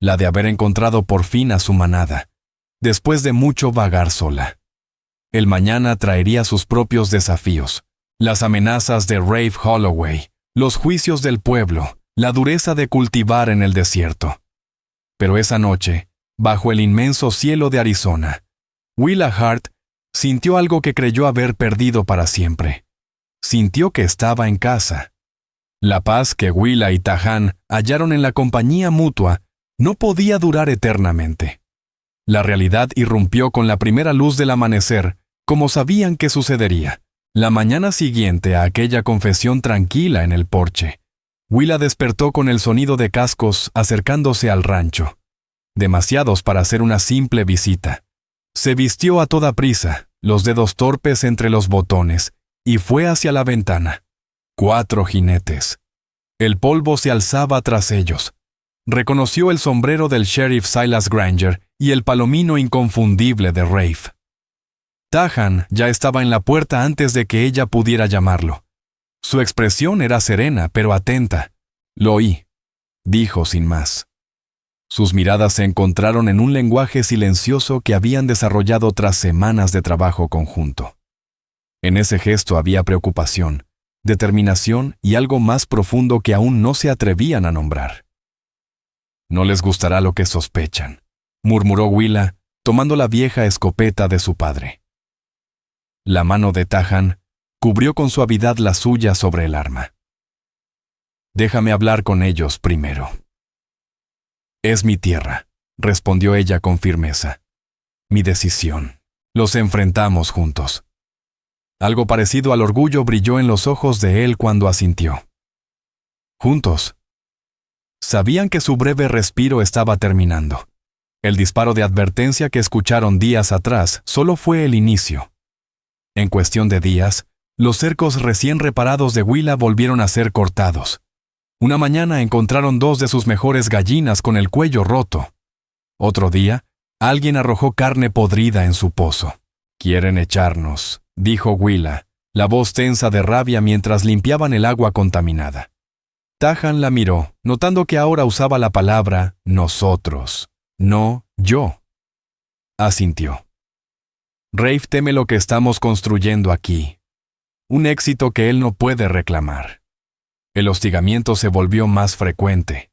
la de haber encontrado por fin a su manada, después de mucho vagar sola. El mañana traería sus propios desafíos, las amenazas de Rafe Holloway, los juicios del pueblo, la dureza de cultivar en el desierto. Pero esa noche, bajo el inmenso cielo de Arizona, Willa Hart sintió algo que creyó haber perdido para siempre. Sintió que estaba en casa. La paz que Willa y Tahan hallaron en la compañía mutua no podía durar eternamente. La realidad irrumpió con la primera luz del amanecer, como sabían que sucedería. La mañana siguiente a aquella confesión tranquila en el porche, Willa despertó con el sonido de cascos acercándose al rancho. Demasiados para hacer una simple visita. Se vistió a toda prisa, los dedos torpes entre los botones, y fue hacia la ventana. 4 jinetes. El polvo se alzaba tras ellos. Reconoció el sombrero del sheriff Silas Granger y el palomino inconfundible de Rafe. Tahan ya estaba en la puerta antes de que ella pudiera llamarlo. Su expresión era serena, pero atenta. «Lo oí», dijo sin más. Sus miradas se encontraron en un lenguaje silencioso que habían desarrollado tras semanas de trabajo conjunto. En ese gesto había preocupación, determinación y algo más profundo que aún no se atrevían a nombrar. «No les gustará lo que sospechan», murmuró Willa, tomando la vieja escopeta de su padre. La mano de Tahan cubrió con suavidad la suya sobre el arma. «Déjame hablar con ellos primero». «Es mi tierra», respondió ella con firmeza. «Mi decisión. Los enfrentamos juntos». Algo parecido al orgullo brilló en los ojos de él cuando asintió. «Juntos». Sabían que su breve respiro estaba terminando. El disparo de advertencia que escucharon días atrás solo fue el inicio. En cuestión de días, los cercos recién reparados de Willa volvieron a ser cortados. Una mañana encontraron 2 de sus mejores gallinas con el cuello roto. Otro día, alguien arrojó carne podrida en su pozo. «Quieren echarnos», dijo Willa, la voz tensa de rabia mientras limpiaban el agua contaminada. Tahan la miró, notando que ahora usaba la palabra «nosotros», no «yo». Asintió. «Rafe teme lo que estamos construyendo aquí. Un éxito que él no puede reclamar». El hostigamiento se volvió más frecuente.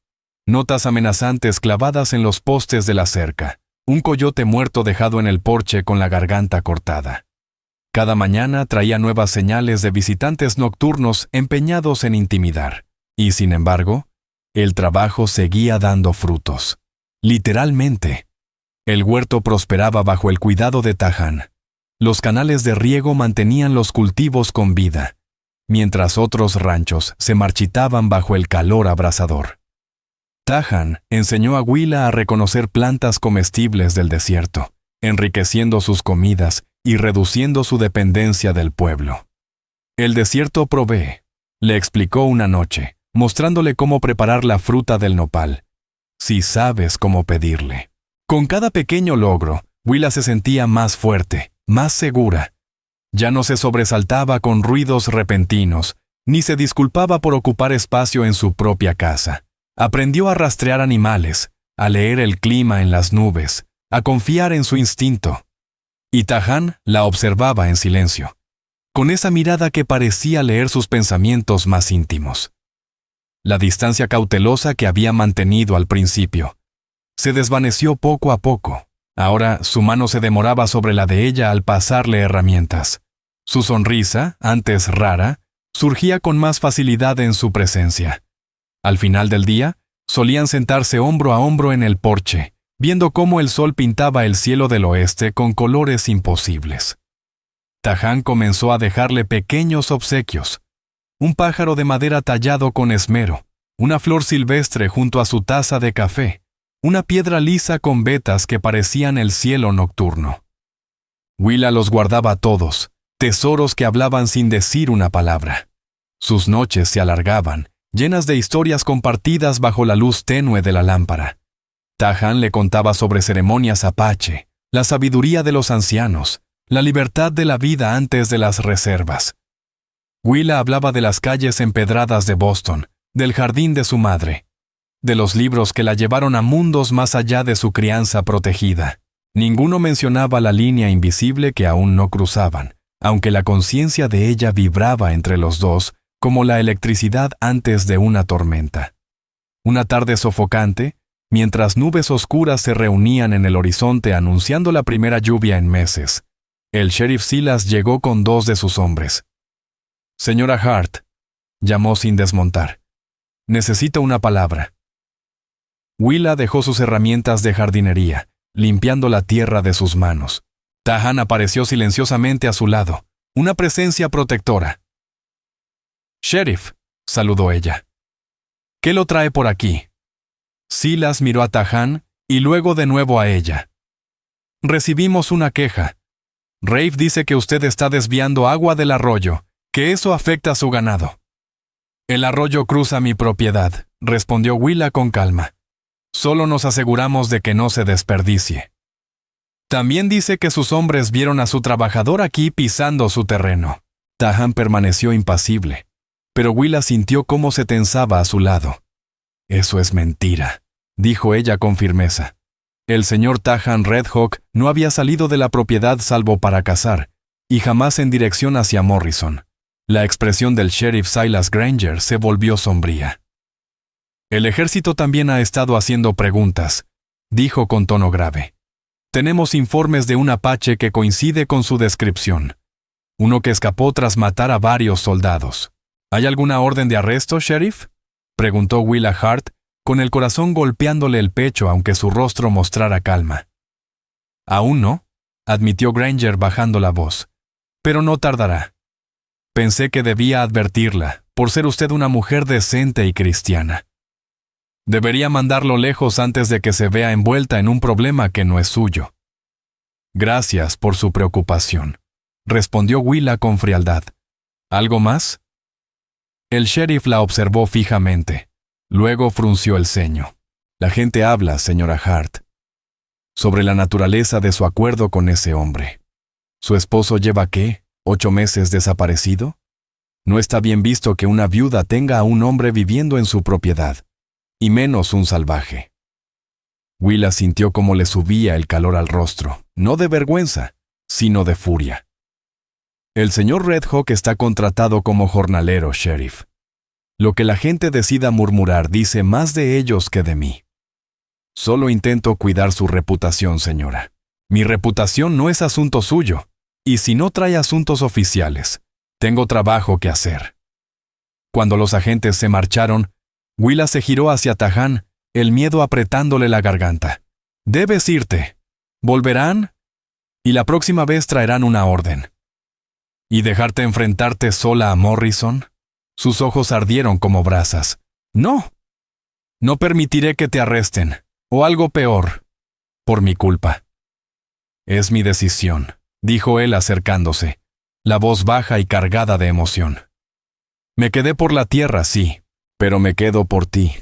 Notas amenazantes clavadas en los postes de la cerca. Un coyote muerto dejado en el porche con la garganta cortada. Cada mañana traía nuevas señales de visitantes nocturnos empeñados en intimidar. Y sin embargo, el trabajo seguía dando frutos. Literalmente. El huerto prosperaba bajo el cuidado de Tahan. Los canales de riego mantenían los cultivos con vida, mientras otros ranchos se marchitaban bajo el calor abrasador. Tahan enseñó a Willa a reconocer plantas comestibles del desierto, enriqueciendo sus comidas y reduciendo su dependencia del pueblo. El desierto provee, le explicó una noche, mostrándole cómo preparar la fruta del nopal, si sabes cómo pedirle. Con cada pequeño logro, Willa se sentía más fuerte, más segura. Ya no se sobresaltaba con ruidos repentinos, ni se disculpaba por ocupar espacio en su propia casa. Aprendió a rastrear animales, a leer el clima en las nubes, a confiar en su instinto. Y Tahan la observaba en silencio, con esa mirada que parecía leer sus pensamientos más íntimos. La distancia cautelosa que había mantenido al principio se desvaneció poco a poco. Ahora su mano se demoraba sobre la de ella al pasarle herramientas. Su sonrisa, antes rara, surgía con más facilidad en su presencia. Al final del día, solían sentarse hombro a hombro en el porche, viendo cómo el sol pintaba el cielo del oeste con colores imposibles. Tahan comenzó a dejarle pequeños obsequios: un pájaro de madera tallado con esmero, una flor silvestre junto a su taza de café, una piedra lisa con vetas que parecían el cielo nocturno. Willa los guardaba todos, tesoros que hablaban sin decir una palabra. Sus noches se alargaban, llenas de historias compartidas bajo la luz tenue de la lámpara. Tahan le contaba sobre ceremonias apache, la sabiduría de los ancianos, la libertad de la vida antes de las reservas. Willa hablaba de las calles empedradas de Boston, del jardín de su madre, de los libros que la llevaron a mundos más allá de su crianza protegida. Ninguno mencionaba la línea invisible que aún no cruzaban, aunque la conciencia de ella vibraba entre los dos como la electricidad antes de una tormenta. Una tarde sofocante, mientras nubes oscuras se reunían en el horizonte anunciando la primera lluvia en meses, el sheriff Silas llegó con 2 de sus hombres. «Señora Hart», llamó sin desmontar, «necesito una palabra». Willa dejó sus herramientas de jardinería, limpiando la tierra de sus manos. Tahan apareció silenciosamente a su lado, una presencia protectora. «Sheriff», saludó ella. «¿Qué lo trae por aquí?» Silas miró a Tahan y luego de nuevo a ella. «Recibimos una queja. Rafe dice que usted está desviando agua del arroyo, que eso afecta a su ganado». «El arroyo cruza mi propiedad», respondió Willa con calma. «Solo nos aseguramos de que no se desperdicie». «También dice que sus hombres vieron a su trabajador aquí pisando su terreno». Tahan permaneció impasible, pero Willa sintió cómo se tensaba a su lado. «Eso es mentira», dijo ella con firmeza. El señor Tahan Redhawk no había salido de la propiedad salvo para cazar, y jamás en dirección hacia Morrison. La expresión del sheriff Silas Granger se volvió sombría. «El ejército también ha estado haciendo preguntas», dijo con tono grave. «Tenemos informes de un apache que coincide con su descripción. Uno que escapó tras matar a varios soldados. ¿Hay alguna orden de arresto, sheriff?», preguntó Willa Hart, con el corazón golpeándole el pecho aunque su rostro mostrara calma. «Aún no», admitió Granger bajando la voz. «Pero no tardará. Pensé que debía advertirla, por ser usted una mujer decente y cristiana. Debería mandarlo lejos antes de que se vea envuelta en un problema que no es suyo». «Gracias por su preocupación», respondió Willa con frialdad. «¿Algo más?». El sheriff la observó fijamente. Luego frunció el ceño. «La gente habla, señora Hart, sobre la naturaleza de su acuerdo con ese hombre. ¿Su esposo lleva qué? ¿8 meses desaparecido? No está bien visto que una viuda tenga a un hombre viviendo en su propiedad, y menos un salvaje». Willa sintió cómo le subía el calor al rostro, no de vergüenza, sino de furia. «El señor Redhawk está contratado como jornalero, sheriff. Lo que la gente decida murmurar dice más de ellos que de mí. Solo intento cuidar su reputación, señora. Mi reputación no es asunto suyo, y si no trae asuntos oficiales, tengo trabajo que hacer». Cuando los agentes se marcharon, Willa se giró hacia Tahan, el miedo apretándole la garganta. «Debes irte. Volverán, y la próxima vez traerán una orden». «¿Y dejarte enfrentarte sola a Morrison?». Sus ojos ardieron como brasas. «No. No permitiré que te arresten, o algo peor, por mi culpa». Es mi decisión, dijo él acercándose, la voz baja y cargada de emoción. Me quedé por la tierra, sí, pero me quedo por ti.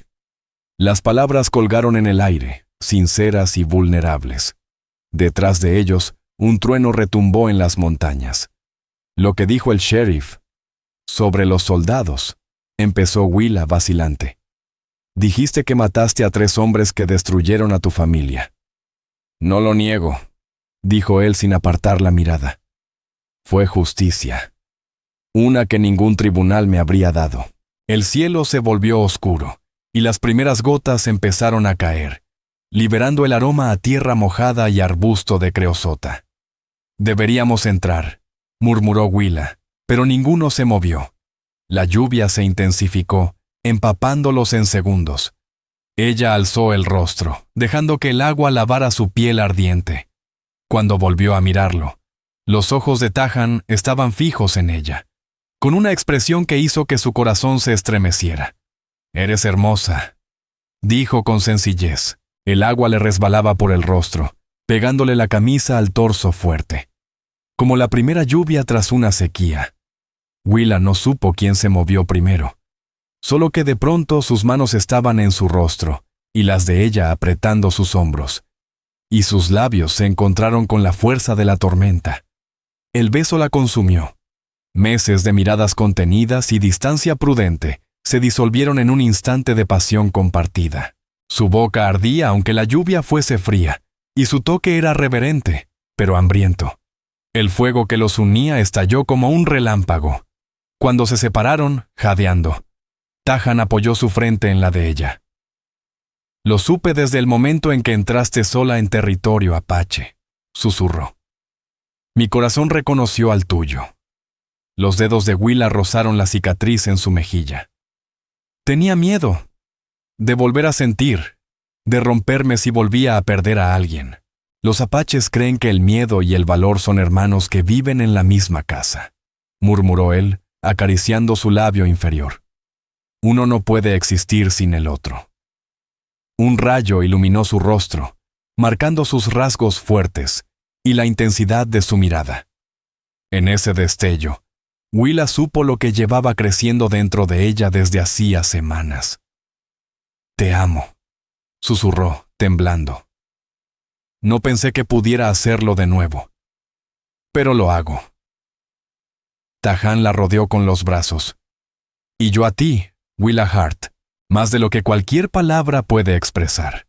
Las palabras colgaron en el aire, sinceras y vulnerables. Detrás de ellos, un trueno retumbó en las montañas. Lo que dijo el sheriff sobre los soldados, empezó Willa vacilante. Dijiste que mataste a 3 hombres que destruyeron a tu familia. No lo niego, dijo él sin apartar la mirada. Fue justicia. Una que ningún tribunal me habría dado. El cielo se volvió oscuro, y las primeras gotas empezaron a caer, liberando el aroma a tierra mojada y arbusto de creosota. Deberíamos entrar, murmuró Willa, pero ninguno se movió. La lluvia se intensificó, empapándolos en segundos. Ella alzó el rostro, dejando que el agua lavara su piel ardiente. Cuando volvió a mirarlo, los ojos de Tahan estaban fijos en ella, con una expresión que hizo que su corazón se estremeciera. «Eres hermosa», dijo con sencillez. El agua le resbalaba por el rostro, pegándole la camisa al torso fuerte. Como la primera lluvia tras una sequía. Willa no supo quién se movió primero. Solo que de pronto sus manos estaban en su rostro, y las de ella apretando sus hombros. Y sus labios se encontraron con la fuerza de la tormenta. El beso la consumió. Meses de miradas contenidas y distancia prudente se disolvieron en un instante de pasión compartida. Su boca ardía aunque la lluvia fuese fría, y su toque era reverente, pero hambriento. El fuego que los unía estalló como un relámpago. Cuando se separaron, jadeando, Tahan apoyó su frente en la de ella. «Lo supe desde el momento en que entraste sola en territorio apache», susurró. «Mi corazón reconoció al tuyo». Los dedos de Willa rozaron la cicatriz en su mejilla. «Tenía miedo de volver a sentir, de romperme si volvía a perder a alguien. Los apaches creen que el miedo y el valor son hermanos que viven en la misma casa», murmuró él, acariciando su labio inferior. «Uno no puede existir sin el otro». Un rayo iluminó su rostro, marcando sus rasgos fuertes y la intensidad de su mirada. En ese destello, Willa supo lo que llevaba creciendo dentro de ella desde hacía semanas. «Te amo», susurró, temblando. «No pensé que pudiera hacerlo de nuevo, pero lo hago». Tahan la rodeó con los brazos. «Y yo a ti, Willa Hart, más de lo que cualquier palabra puede expresar».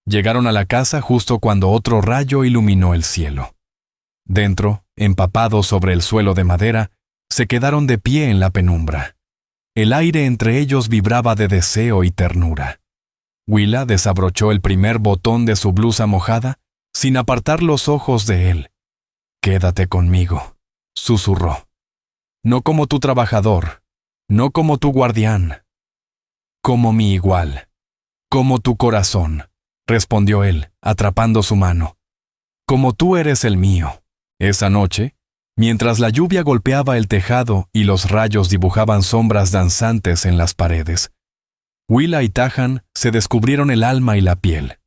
Llegaron a la casa justo cuando otro rayo iluminó el cielo. Dentro, empapados sobre el suelo de madera, se quedaron de pie en la penumbra. El aire entre ellos vibraba de deseo y ternura. Willa desabrochó el primer botón de su blusa mojada, sin apartar los ojos de él. «Quédate conmigo», susurró. «No como tu trabajador, no como tu guardián, como mi igual, como tu corazón», respondió él, atrapando su mano. «Como tú eres el mío». Esa noche, mientras la lluvia golpeaba el tejado y los rayos dibujaban sombras danzantes en las paredes, Willa y Tahan se descubrieron el alma y la piel.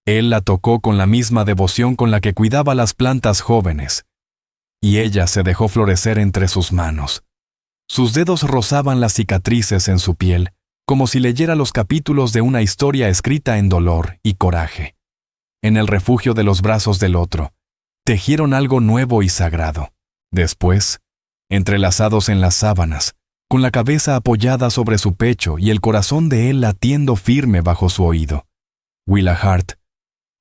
Él la tocó con la misma devoción con la que cuidaba las plantas jóvenes, y ella se dejó florecer entre sus manos. Sus dedos rozaban las cicatrices en su piel, como si leyera los capítulos de una historia escrita en dolor y coraje. En el refugio de los brazos del otro, tejieron algo nuevo y sagrado. Después, entrelazados en las sábanas, con la cabeza apoyada sobre su pecho y el corazón de él latiendo firme bajo su oído, Willa Hart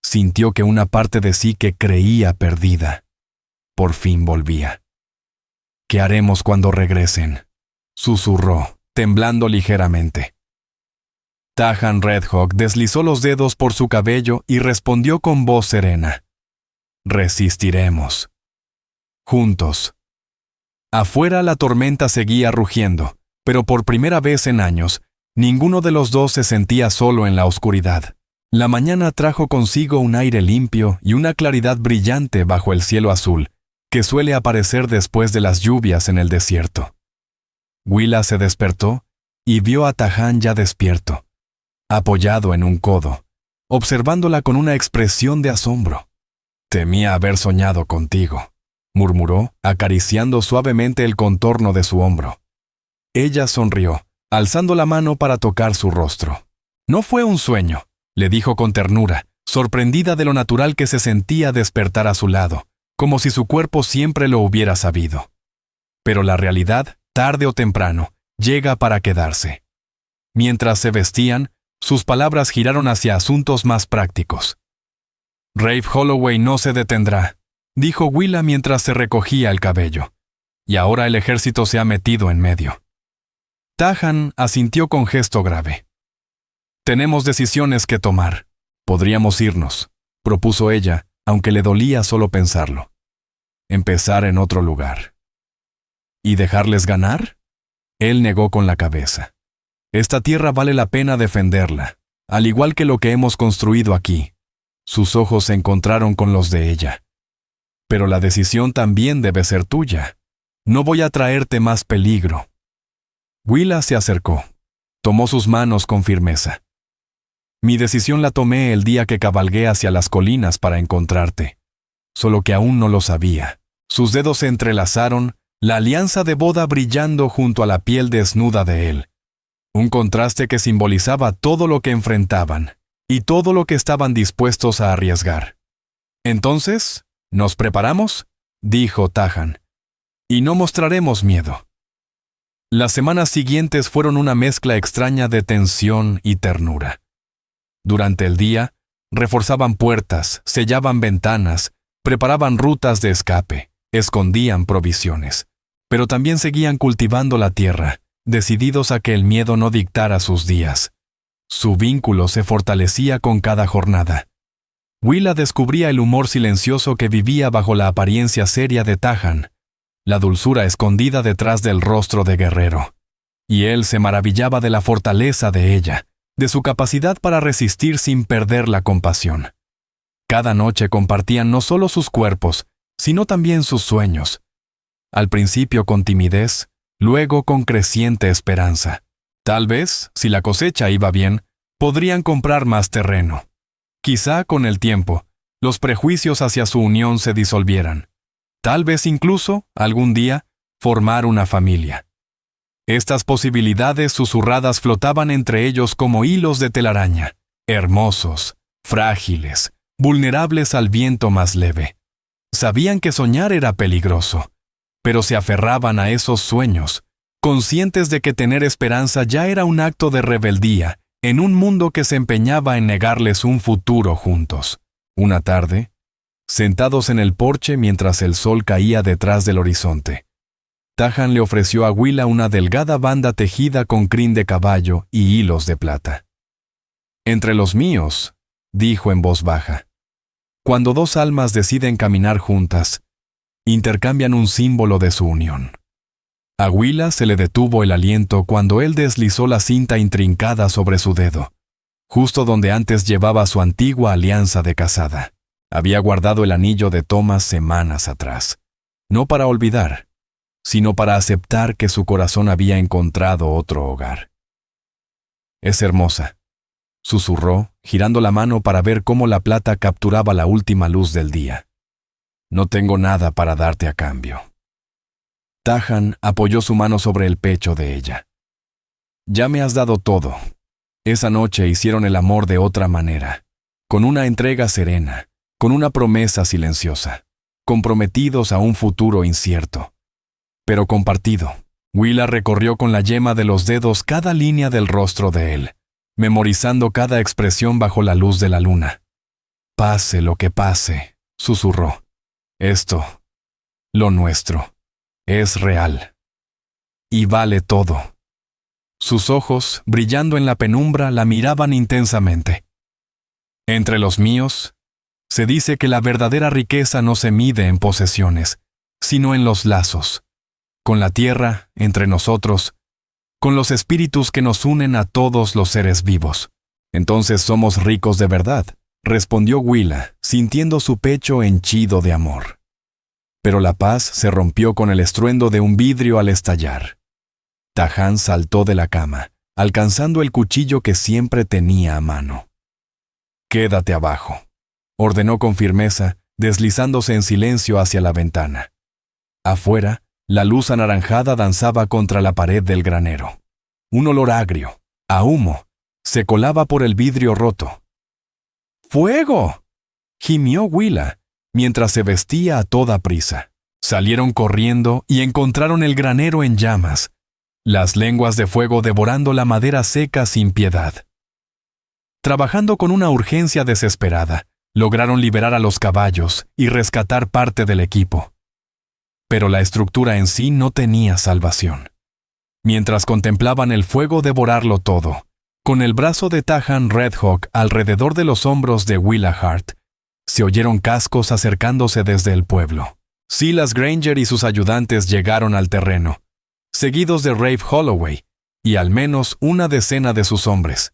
sintió que una parte de sí que creía perdida, por fin volvía. «¿Qué haremos cuando regresen?», susurró, temblando ligeramente. Tahan Redhawk deslizó los dedos por su cabello y respondió con voz serena. «Resistiremos. Juntos». Afuera la tormenta seguía rugiendo, pero por primera vez en años, ninguno de los dos se sentía solo en la oscuridad. La mañana trajo consigo un aire limpio y una claridad brillante bajo el cielo azul, que suele aparecer después de las lluvias en el desierto. Willa se despertó y vio a Tahan ya despierto, apoyado en un codo, observándola con una expresión de asombro. Temía haber soñado contigo, murmuró, acariciando suavemente el contorno de su hombro. Ella sonrió, alzando la mano para tocar su rostro. No fue un sueño, le dijo con ternura, sorprendida de lo natural que se sentía despertar a su lado, como si su cuerpo siempre lo hubiera sabido. Pero la realidad, tarde o temprano, llega para quedarse. Mientras se vestían, sus palabras giraron hacia asuntos más prácticos. Rafe Holloway no se detendrá, dijo Willa mientras se recogía el cabello. Y ahora el ejército se ha metido en medio. Tahan asintió con gesto grave. Tenemos decisiones que tomar. Podríamos irnos, propuso ella, aunque le dolía solo pensarlo. Empezar en otro lugar. ¿Y dejarles ganar? Él negó con la cabeza. Esta tierra vale la pena defenderla, al igual que lo que hemos construido aquí. Sus ojos se encontraron con los de ella. Pero la decisión también debe ser tuya. No voy a traerte más peligro. Willa se acercó. Tomó sus manos con firmeza. Mi decisión la tomé el día que cabalgué hacia las colinas para encontrarte. Solo que aún no lo sabía. Sus dedos se entrelazaron, la alianza de boda brillando junto a la piel desnuda de él. Un contraste que simbolizaba todo lo que enfrentaban y todo lo que estaban dispuestos a arriesgar. Entonces, ¿nos preparamos?, dijo Tahan. Y no mostraremos miedo. Las semanas siguientes fueron una mezcla extraña de tensión y ternura. Durante el día, reforzaban puertas, sellaban ventanas, preparaban rutas de escape, escondían provisiones. Pero también seguían cultivando la tierra, decididos a que el miedo no dictara sus días. Su vínculo se fortalecía con cada jornada. Willa descubría el humor silencioso que vivía bajo la apariencia seria de Tahan, la dulzura escondida detrás del rostro de guerrero. Y él se maravillaba de la fortaleza de ella, de su capacidad para resistir sin perder la compasión. Cada noche compartían no solo sus cuerpos, sino también sus sueños. Al principio con timidez, luego con creciente esperanza. Tal vez, si la cosecha iba bien, podrían comprar más terreno. Quizá con el tiempo, los prejuicios hacia su unión se disolvieran. Tal vez incluso, algún día, formar una familia. Estas posibilidades susurradas flotaban entre ellos como hilos de telaraña, hermosos, frágiles, vulnerables al viento más leve. Sabían que soñar era peligroso, pero se aferraban a esos sueños, conscientes de que tener esperanza ya era un acto de rebeldía en un mundo que se empeñaba en negarles un futuro juntos. Una tarde, sentados en el porche mientras el sol caía detrás del horizonte, Tahan le ofreció a Willa una delgada banda tejida con crin de caballo y hilos de plata. Entre los míos, dijo en voz baja, cuando dos almas deciden caminar juntas, intercambian un símbolo de su unión. A Willa se le detuvo el aliento cuando él deslizó la cinta intrincada sobre su dedo, justo donde antes llevaba su antigua alianza de casada. Había guardado el anillo de Thomas semanas atrás, no para olvidar, sino para aceptar que su corazón había encontrado otro hogar. Es hermosa, susurró, girando la mano para ver cómo la plata capturaba la última luz del día. No tengo nada para darte a cambio. Tahan apoyó su mano sobre el pecho de ella. Ya me has dado todo. Esa noche hicieron el amor de otra manera, con una entrega serena, con una promesa silenciosa, comprometidos a un futuro incierto, pero compartido. Willa recorrió con la yema de los dedos cada línea del rostro de él, memorizando cada expresión bajo la luz de la luna. Pase lo que pase, susurró. Esto, lo nuestro, es real. Y vale todo. Sus ojos, brillando en la penumbra, la miraban intensamente. Entre los míos, se dice que la verdadera riqueza no se mide en posesiones, sino en los lazos, con la tierra, entre nosotros, con los espíritus que nos unen a todos los seres vivos. Entonces somos ricos de verdad, respondió Willa, sintiendo su pecho henchido de amor. Pero la paz se rompió con el estruendo de un vidrio al estallar. Tahan saltó de la cama, alcanzando el cuchillo que siempre tenía a mano. Quédate abajo, ordenó con firmeza, deslizándose en silencio hacia la ventana. Afuera, la luz anaranjada danzaba contra la pared del granero. Un olor agrio, a humo, se colaba por el vidrio roto. ¡Fuego!, gimió Willa, mientras se vestía a toda prisa. Salieron corriendo y encontraron el granero en llamas, las lenguas de fuego devorando la madera seca sin piedad. Trabajando con una urgencia desesperada, lograron liberar a los caballos y rescatar parte del equipo. Pero la estructura en sí no tenía salvación. Mientras contemplaban el fuego devorarlo todo, con el brazo de Tahan Redhawk alrededor de los hombros de Willa Hart, se oyeron cascos acercándose desde el pueblo. Silas Granger y sus ayudantes llegaron al terreno, seguidos de Rafe Holloway y al menos una decena de sus hombres.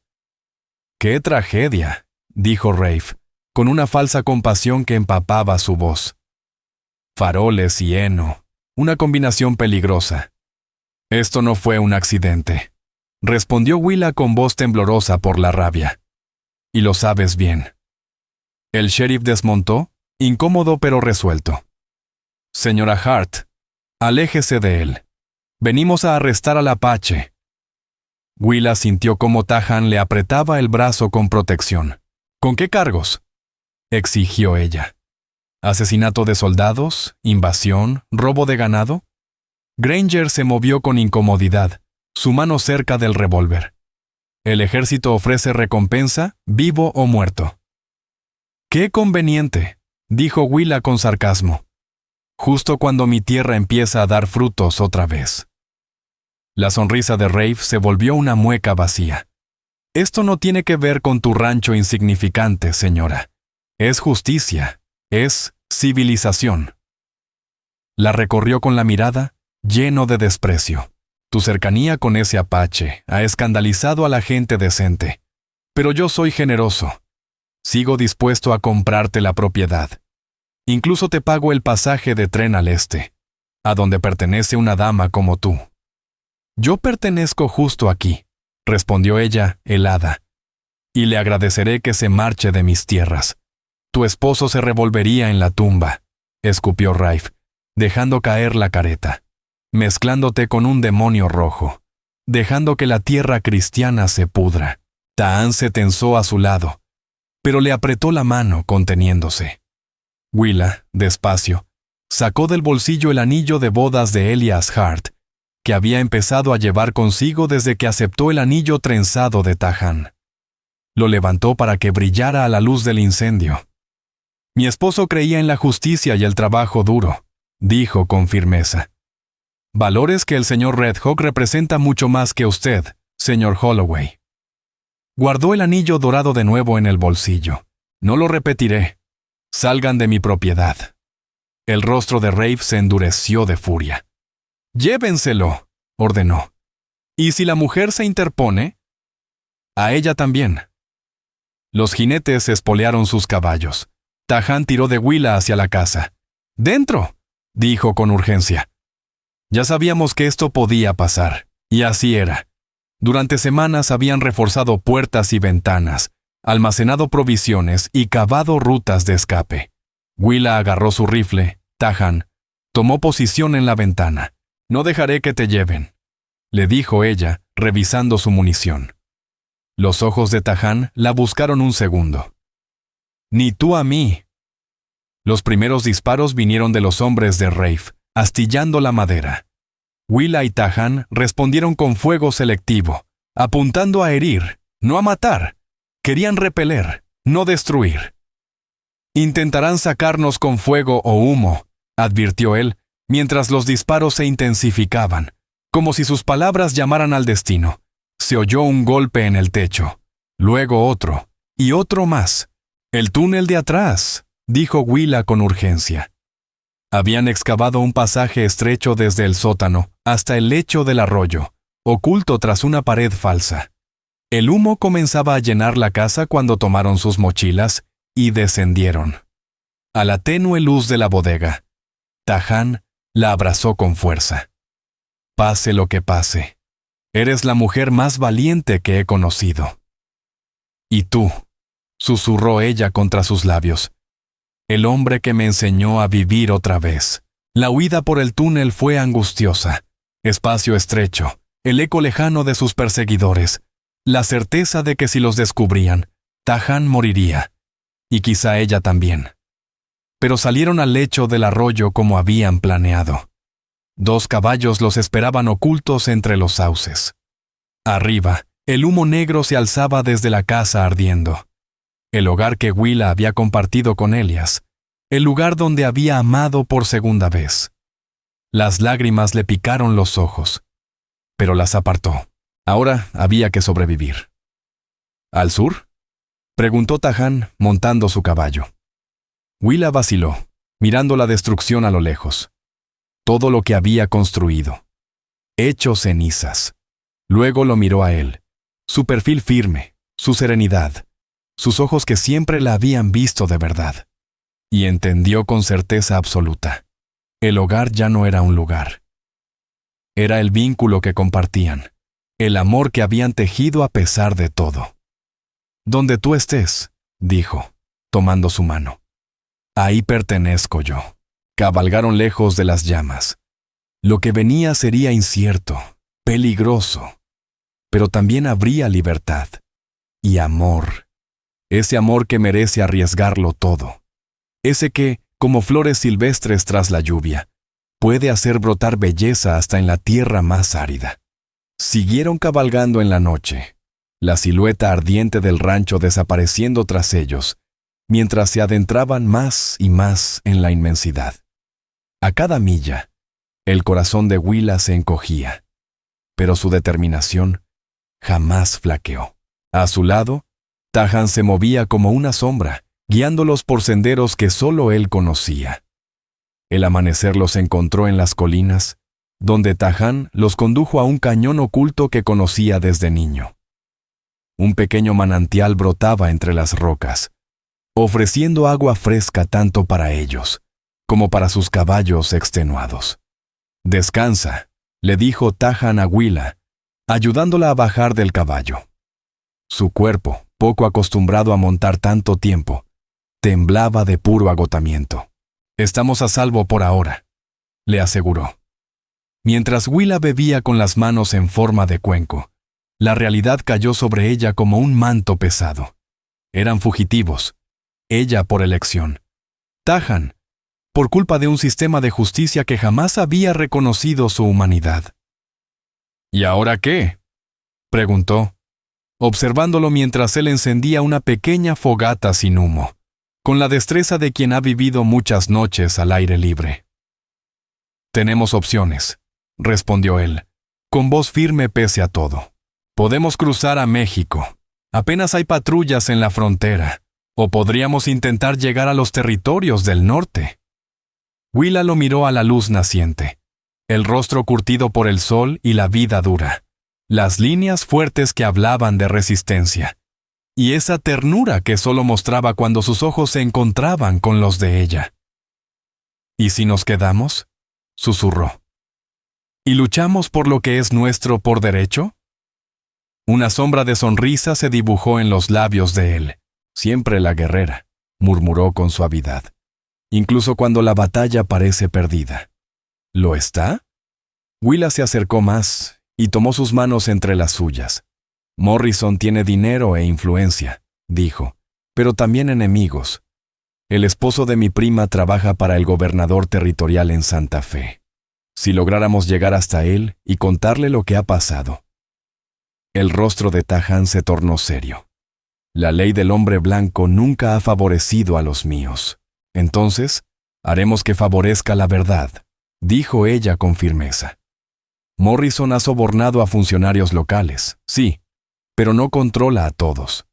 «¡Qué tragedia!», dijo Rafe, con una falsa compasión que empapaba su voz. Faroles y heno, una combinación peligrosa. «Esto no fue un accidente», respondió Willa con voz temblorosa por la rabia. «Y lo sabes bien». El sheriff desmontó, incómodo pero resuelto. «Señora Hart, aléjese de él. Venimos a arrestar al Apache». Willa sintió cómo Tahan le apretaba el brazo con protección. «¿Con qué cargos?», exigió ella. ¿Asesinato de soldados? ¿Invasión? ¿Robo de ganado? Granger se movió con incomodidad, su mano cerca del revólver. «El ejército ofrece recompensa, vivo o muerto». «¡Qué conveniente!», dijo Willa con sarcasmo. «Justo cuando mi tierra empieza a dar frutos otra vez». La sonrisa de Rafe se volvió una mueca vacía. «Esto no tiene que ver con tu rancho insignificante, señora. Es justicia, es civilización». La recorrió con la mirada, lleno de desprecio. «Tu cercanía con ese apache ha escandalizado a la gente decente. Pero yo soy generoso. Sigo dispuesto a comprarte la propiedad. Incluso te pago el pasaje de tren al este, a donde pertenece una dama como tú». «Yo pertenezco justo aquí», respondió ella, helada, «y le agradeceré que se marche de mis tierras. Tu esposo se revolvería en la tumba», escupió Rafe, dejando caer la careta, «mezclándote con un demonio rojo, dejando que la tierra cristiana se pudra». Tahan se tensó a su lado, pero le apretó la mano conteniéndose. Willa, despacio, sacó del bolsillo el anillo de bodas de Elias Hart, que había empezado a llevar consigo desde que aceptó el anillo trenzado de Tahan. Lo levantó para que brillara a la luz del incendio. «Mi esposo creía en la justicia y el trabajo duro», dijo con firmeza. «Valores que el señor Redhawk representa mucho más que usted, señor Holloway». Guardó el anillo dorado de nuevo en el bolsillo. «No lo repetiré. Salgan de mi propiedad». El rostro de Rafe se endureció de furia. «Llévenselo», ordenó. «¿Y si la mujer se interpone?» «A ella también». Los jinetes espolearon sus caballos. Tahan tiró de Willa hacia la casa. «¡Dentro!», dijo con urgencia. Ya sabíamos que esto podía pasar, y así era. Durante semanas habían reforzado puertas y ventanas, almacenado provisiones y cavado rutas de escape. Willa agarró su rifle. Tahan tomó posición en la ventana. «No dejaré que te lleven», le dijo ella, revisando su munición. Los ojos de Tahan la buscaron un segundo. «Ni tú a mí». Los primeros disparos vinieron de los hombres de Rafe, astillando la madera. Willa y Tahan respondieron con fuego selectivo, apuntando a herir, no a matar. Querían repeler, no destruir. «Intentarán sacarnos con fuego o humo», advirtió él, mientras los disparos se intensificaban, como si sus palabras llamaran al destino. Se oyó un golpe en el techo, luego otro, y otro más. «El túnel de atrás», dijo Willa con urgencia. Habían excavado un pasaje estrecho desde el sótano hasta el lecho del arroyo, oculto tras una pared falsa. El humo comenzaba a llenar la casa cuando tomaron sus mochilas y descendieron. A la tenue luz de la bodega, Tahan la abrazó con fuerza. «Pase lo que pase, eres la mujer más valiente que he conocido». «¿Y tú?», susurró ella contra sus labios. el hombre que me enseñó a vivir otra vez. La huida por el túnel fue angustiosa. Espacio estrecho, el eco lejano de sus perseguidores, la certeza de que si los descubrían, Tahan moriría, y quizá ella también. Pero salieron al lecho del arroyo como habían planeado. 2 caballos los esperaban ocultos entre los sauces. Arriba, el humo negro se alzaba desde la casa ardiendo. El hogar que Willa había compartido con Elias, el lugar donde había amado por segunda vez. Las lágrimas le picaron los ojos, pero las apartó. Ahora había que sobrevivir. ¿Al sur?, preguntó Tahan montando su caballo. Willa vaciló, mirando la destrucción a lo lejos. Todo lo que había construido, hecho cenizas. Luego lo miró a él, su perfil firme, su serenidad, sus ojos que siempre la habían visto de verdad. Y entendió con certeza absoluta. El hogar ya no era un lugar. Era el vínculo que compartían, el amor que habían tejido a pesar de todo. Donde tú estés, dijo, tomando su mano. Ahí pertenezco yo. Cabalgaron lejos de las llamas. Lo que venía sería incierto, peligroso, pero también habría libertad y amor. Ese amor que merece arriesgarlo todo. Ese que, como flores silvestres tras la lluvia, puede hacer brotar belleza hasta en la tierra más árida. Siguieron cabalgando en la noche, la silueta ardiente del rancho desapareciendo tras ellos, mientras se adentraban más y más en la inmensidad. A cada milla, el corazón de Willa se encogía, pero su determinación jamás flaqueó. A su lado, Tahan se movía como una sombra, guiándolos por senderos que solo él conocía. El amanecer los encontró en las colinas, donde Tahan los condujo a un cañón oculto que conocía desde niño. Un pequeño manantial brotaba entre las rocas, ofreciendo agua fresca tanto para ellos, como para sus caballos extenuados. «Descansa», le dijo Tahan a Willa, ayudándola a bajar del caballo. Su cuerpo, poco acostumbrado a montar tanto tiempo, temblaba de puro agotamiento. «Estamos a salvo por ahora», le aseguró. Mientras Willa bebía con las manos en forma de cuenco, la realidad cayó sobre ella como un manto pesado. Eran fugitivos, ella por elección. Tahan, por culpa de un sistema de justicia que jamás había reconocido su humanidad. «¿Y ahora qué?», preguntó, observándolo mientras él encendía una pequeña fogata sin humo, con la destreza de quien ha vivido muchas noches al aire libre. «Tenemos opciones», respondió él, con voz firme pese a todo. «Podemos cruzar a México. Apenas hay patrullas en la frontera. O podríamos intentar llegar a los territorios del norte». Willa lo miró a la luz naciente, el rostro curtido por el sol y la vida dura, las líneas fuertes que hablaban de resistencia, y esa ternura que solo mostraba cuando sus ojos se encontraban con los de ella. «¿Y si nos quedamos?», susurró. «¿Y luchamos por lo que es nuestro por derecho?». Una sombra de sonrisa se dibujó en los labios de él. «Siempre la guerrera», murmuró con suavidad, incluso cuando la batalla parece perdida. «¿Lo está?». Willa se acercó más y tomó sus manos entre las suyas. «Morrison tiene dinero e influencia», dijo, «pero también enemigos. El esposo de mi prima trabaja para el gobernador territorial en Santa Fe. Si lográramos llegar hasta él y contarle lo que ha pasado». El rostro de Tahan se tornó serio. «La ley del hombre blanco nunca ha favorecido a los míos. Entonces, haremos que favorezca la verdad», dijo ella con firmeza. «Morrison ha sobornado a funcionarios locales, sí, pero no controla a todos.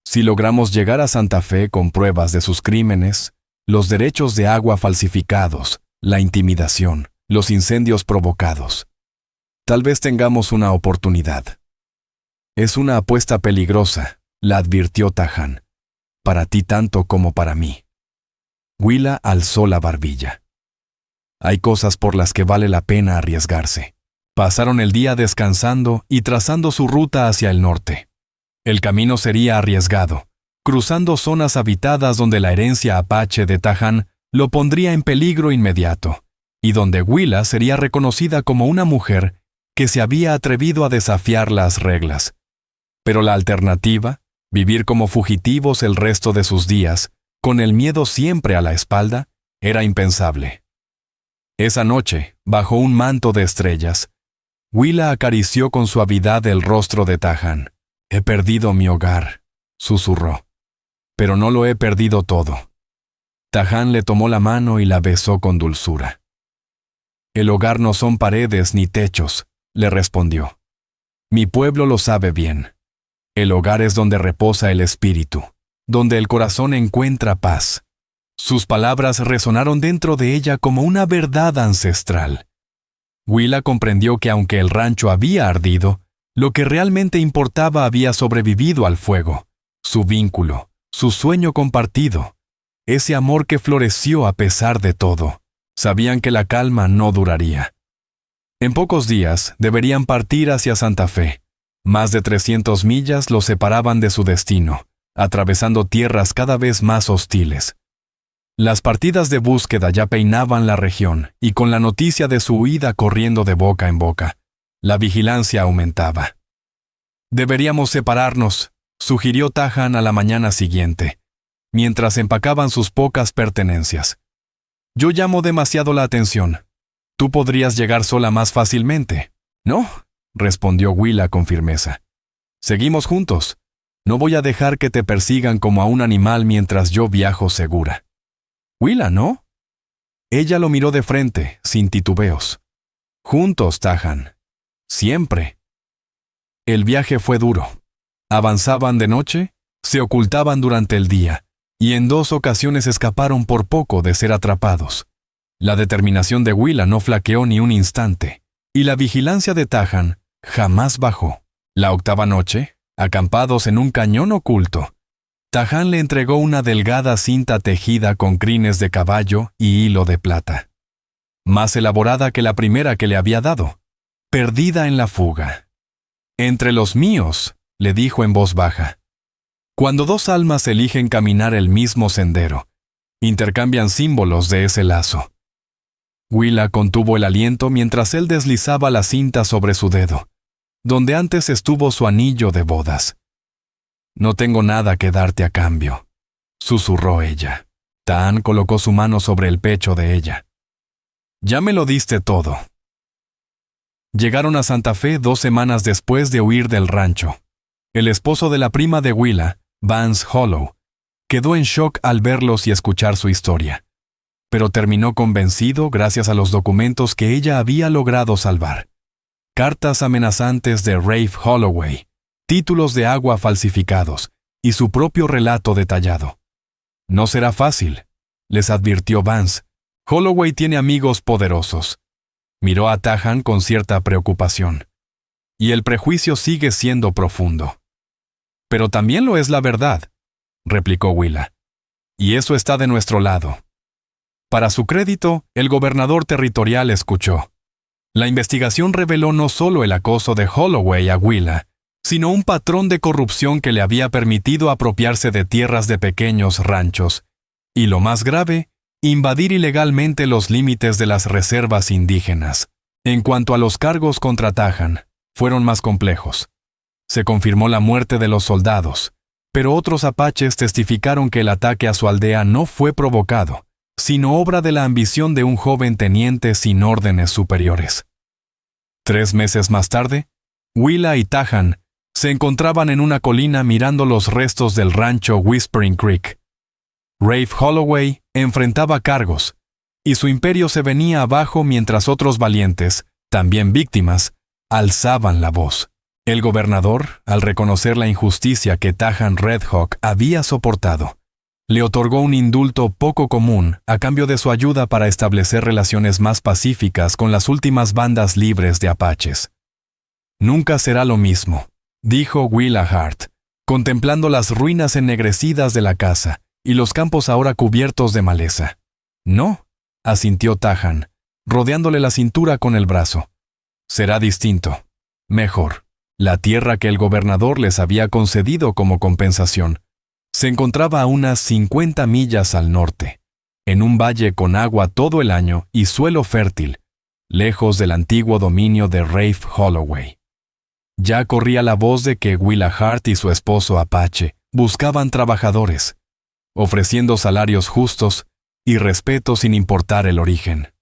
Si logramos llegar a Santa Fe con pruebas de sus crímenes, los derechos de agua falsificados, la intimidación, los incendios provocados, tal vez tengamos una oportunidad». «Es una apuesta peligrosa», la advirtió Tahan, «para ti tanto como para mí». Willa alzó la barbilla. «Hay cosas por las que vale la pena arriesgarse». Pasaron el día descansando y trazando su ruta hacia el norte. El camino sería arriesgado, cruzando zonas habitadas donde la herencia apache de Tahan lo pondría en peligro inmediato, y donde Willa sería reconocida como una mujer que se había atrevido a desafiar las reglas. Pero la alternativa, vivir como fugitivos el resto de sus días, con el miedo siempre a la espalda, era impensable. Esa noche, bajo un manto de estrellas, Willa acarició con suavidad el rostro de Tahan. «He perdido mi hogar», susurró. «Pero no lo he perdido todo». Tahan le tomó la mano y la besó con dulzura. «El hogar no son paredes ni techos», le respondió. «Mi pueblo lo sabe bien. El hogar es donde reposa el espíritu, donde el corazón encuentra paz». Sus palabras resonaron dentro de ella como una verdad ancestral. Willa comprendió que aunque el rancho había ardido, lo que realmente importaba había sobrevivido al fuego, su vínculo, su sueño compartido, ese amor que floreció a pesar de todo. Sabían que la calma no duraría. En pocos días deberían partir hacia Santa Fe. Más de 300 millas los separaban de su destino, atravesando tierras cada vez más hostiles. Las partidas de búsqueda ya peinaban la región, y con la noticia de su huida corriendo de boca en boca, la vigilancia aumentaba. «Deberíamos separarnos», sugirió Tahan a la mañana siguiente, mientras empacaban sus pocas pertenencias. «Yo llamo demasiado la atención. Tú podrías llegar sola más fácilmente». «No», respondió Willa con firmeza. «Seguimos juntos. No voy a dejar que te persigan como a un animal mientras yo viajo segura». «Willa, ¿no?» Ella lo miró de frente, sin titubeos. «Juntos, Tahan. Siempre». El viaje fue duro. Avanzaban de noche, se ocultaban durante el día, y en 2 ocasiones escaparon por poco de ser atrapados. La determinación de Willa no flaqueó ni un instante, y la vigilancia de Tahan jamás bajó. La 8ª noche, acampados en un cañón oculto, Tahan le entregó una delgada cinta tejida con crines de caballo y hilo de plata. Más elaborada que la primera que le había dado, perdida en la fuga. «Entre los míos», le dijo en voz baja. Cuando 2 almas eligen caminar el mismo sendero, intercambian símbolos de ese lazo. Willa contuvo el aliento mientras él deslizaba la cinta sobre su dedo, donde antes estuvo su anillo de bodas. «No tengo nada que darte a cambio», susurró ella. Tahan colocó su mano sobre el pecho de ella. «Ya me lo diste todo». Llegaron a Santa Fe 2 semanas después de huir del rancho. El esposo de la prima de Willa, Vance Hollow, quedó en shock al verlos y escuchar su historia, pero terminó convencido gracias a los documentos que ella había logrado salvar. Cartas amenazantes de Rafe Holloway, títulos de agua falsificados y su propio relato detallado. «No será fácil», les advirtió Vance. «Holloway tiene amigos poderosos». Miró a Tahan con cierta preocupación. «Y el prejuicio sigue siendo profundo». «Pero también lo es la verdad», replicó Willa. «Y eso está de nuestro lado». Para su crédito, el gobernador territorial escuchó. La investigación reveló no solo el acoso de Holloway a Willa, sino un patrón de corrupción que le había permitido apropiarse de tierras de pequeños ranchos, y lo más grave, invadir ilegalmente los límites de las reservas indígenas. En cuanto a los cargos contra Tahan, fueron más complejos. Se confirmó la muerte de los soldados, pero otros apaches testificaron que el ataque a su aldea no fue provocado, sino obra de la ambición de un joven teniente sin órdenes superiores. 3 meses más tarde, Willa y Tahan se encontraban en una colina mirando los restos del rancho Whispering Creek. Rafe Holloway enfrentaba cargos, y su imperio se venía abajo mientras otros valientes, también víctimas, alzaban la voz. El gobernador, al reconocer la injusticia que Tahan Red Hawk había soportado, le otorgó un indulto poco común a cambio de su ayuda para establecer relaciones más pacíficas con las últimas bandas libres de apaches. «Nunca será lo mismo», dijo Willa Hart, contemplando las ruinas ennegrecidas de la casa y los campos ahora cubiertos de maleza. «No», asintió Tahan, rodeándole la cintura con el brazo. «Será distinto. Mejor. La tierra que el gobernador les había concedido como compensación Se encontraba a unas 50 millas al norte, en un valle con agua todo el año y suelo fértil, lejos del antiguo dominio de Rafe Holloway. Ya corría la voz de que Willa Hart y su esposo Apache buscaban trabajadores, ofreciendo salarios justos y respeto sin importar el origen.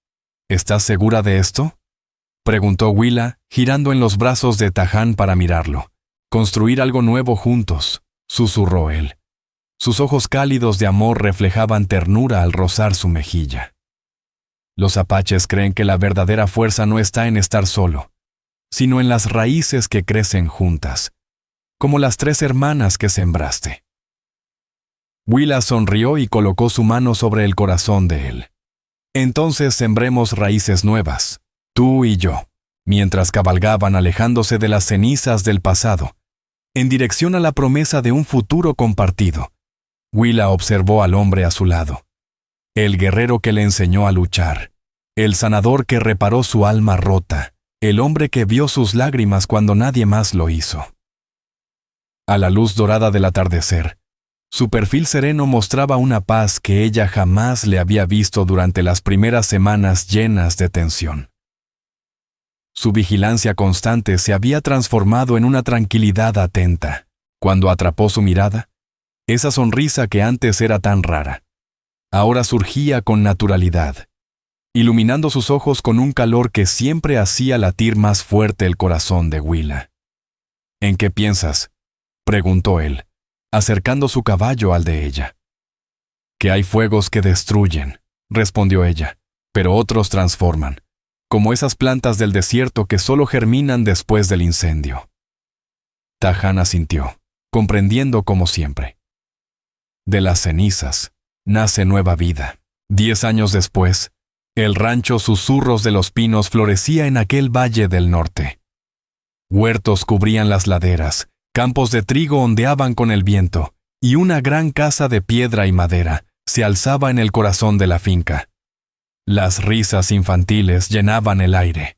¿Estás segura de esto?, preguntó Willa, girando en los brazos de Tahan para mirarlo. Construir algo nuevo juntos, susurró él. Sus ojos cálidos de amor reflejaban ternura al rozar su mejilla. Los apaches creen que la verdadera fuerza no está en estar solo, sino en las raíces que crecen juntas, como las 3 hermanas que sembraste. Willa sonrió y colocó su mano sobre el corazón de él. Entonces sembremos raíces nuevas, tú y yo, mientras cabalgaban alejándose de las cenizas del pasado, en dirección a la promesa de un futuro compartido. Willa observó al hombre a su lado, el guerrero que le enseñó a luchar, el sanador que reparó su alma rota, el hombre que vio sus lágrimas cuando nadie más lo hizo. A la luz dorada del atardecer, su perfil sereno mostraba una paz que ella jamás le había visto durante las primeras semanas llenas de tensión. Su vigilancia constante se había transformado en una tranquilidad atenta. Cuando atrapó su mirada, esa sonrisa que antes era tan rara, ahora surgía con naturalidad, iluminando sus ojos con un calor que siempre hacía latir más fuerte el corazón de Willa. ¿En qué piensas?, preguntó él, acercando su caballo al de ella. Que hay fuegos que destruyen, respondió ella, pero otros transforman, como esas plantas del desierto que solo germinan después del incendio. Tahan asintió, comprendiendo como siempre. De las cenizas nace nueva vida. 10 años después, el rancho Susurros de los Pinos florecía en aquel valle del norte. Huertos cubrían las laderas, campos de trigo ondeaban con el viento, y una gran casa de piedra y madera se alzaba en el corazón de la finca. Las risas infantiles llenaban el aire.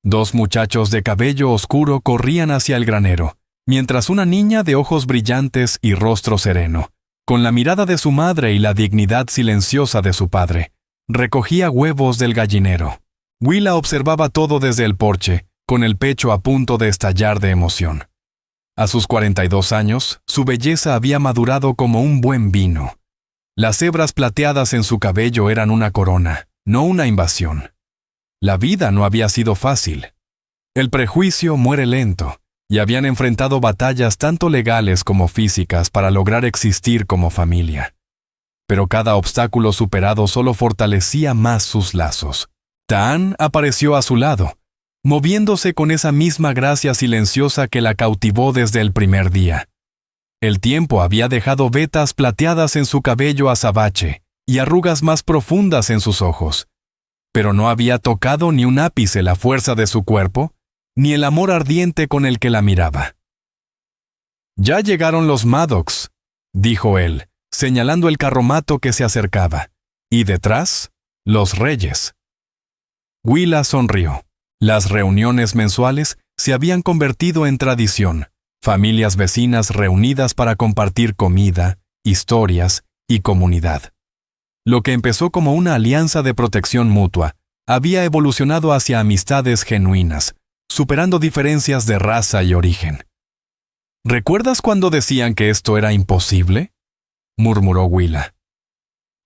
2 muchachos de cabello oscuro corrían hacia el granero, mientras una niña de ojos brillantes y rostro sereno, con la mirada de su madre y la dignidad silenciosa de su padre, recogía huevos del gallinero. Willa observaba todo desde el porche, con el pecho a punto de estallar de emoción. A sus 42 años, su belleza había madurado como un buen vino. Las hebras plateadas en su cabello eran una corona, no una invasión. La vida no había sido fácil. El prejuicio muere lento, y habían enfrentado batallas tanto legales como físicas para lograr existir como familia. Pero cada obstáculo superado solo fortalecía más sus lazos. Tahan apareció a su lado, moviéndose con esa misma gracia silenciosa que la cautivó desde el primer día. El tiempo había dejado vetas plateadas en su cabello azabache y arrugas más profundas en sus ojos, pero no había tocado ni un ápice la fuerza de su cuerpo, ni el amor ardiente con el que la miraba. «Ya llegaron los Maddocks», dijo él, señalando el carromato que se acercaba, y detrás, los reyes. Willa sonrió. Las reuniones mensuales se habían convertido en tradición, familias vecinas reunidas para compartir comida, historias y comunidad. Lo que empezó como una alianza de protección mutua había evolucionado hacia amistades genuinas, superando diferencias de raza y origen. ¿Recuerdas cuando decían que esto era imposible?, murmuró Willa.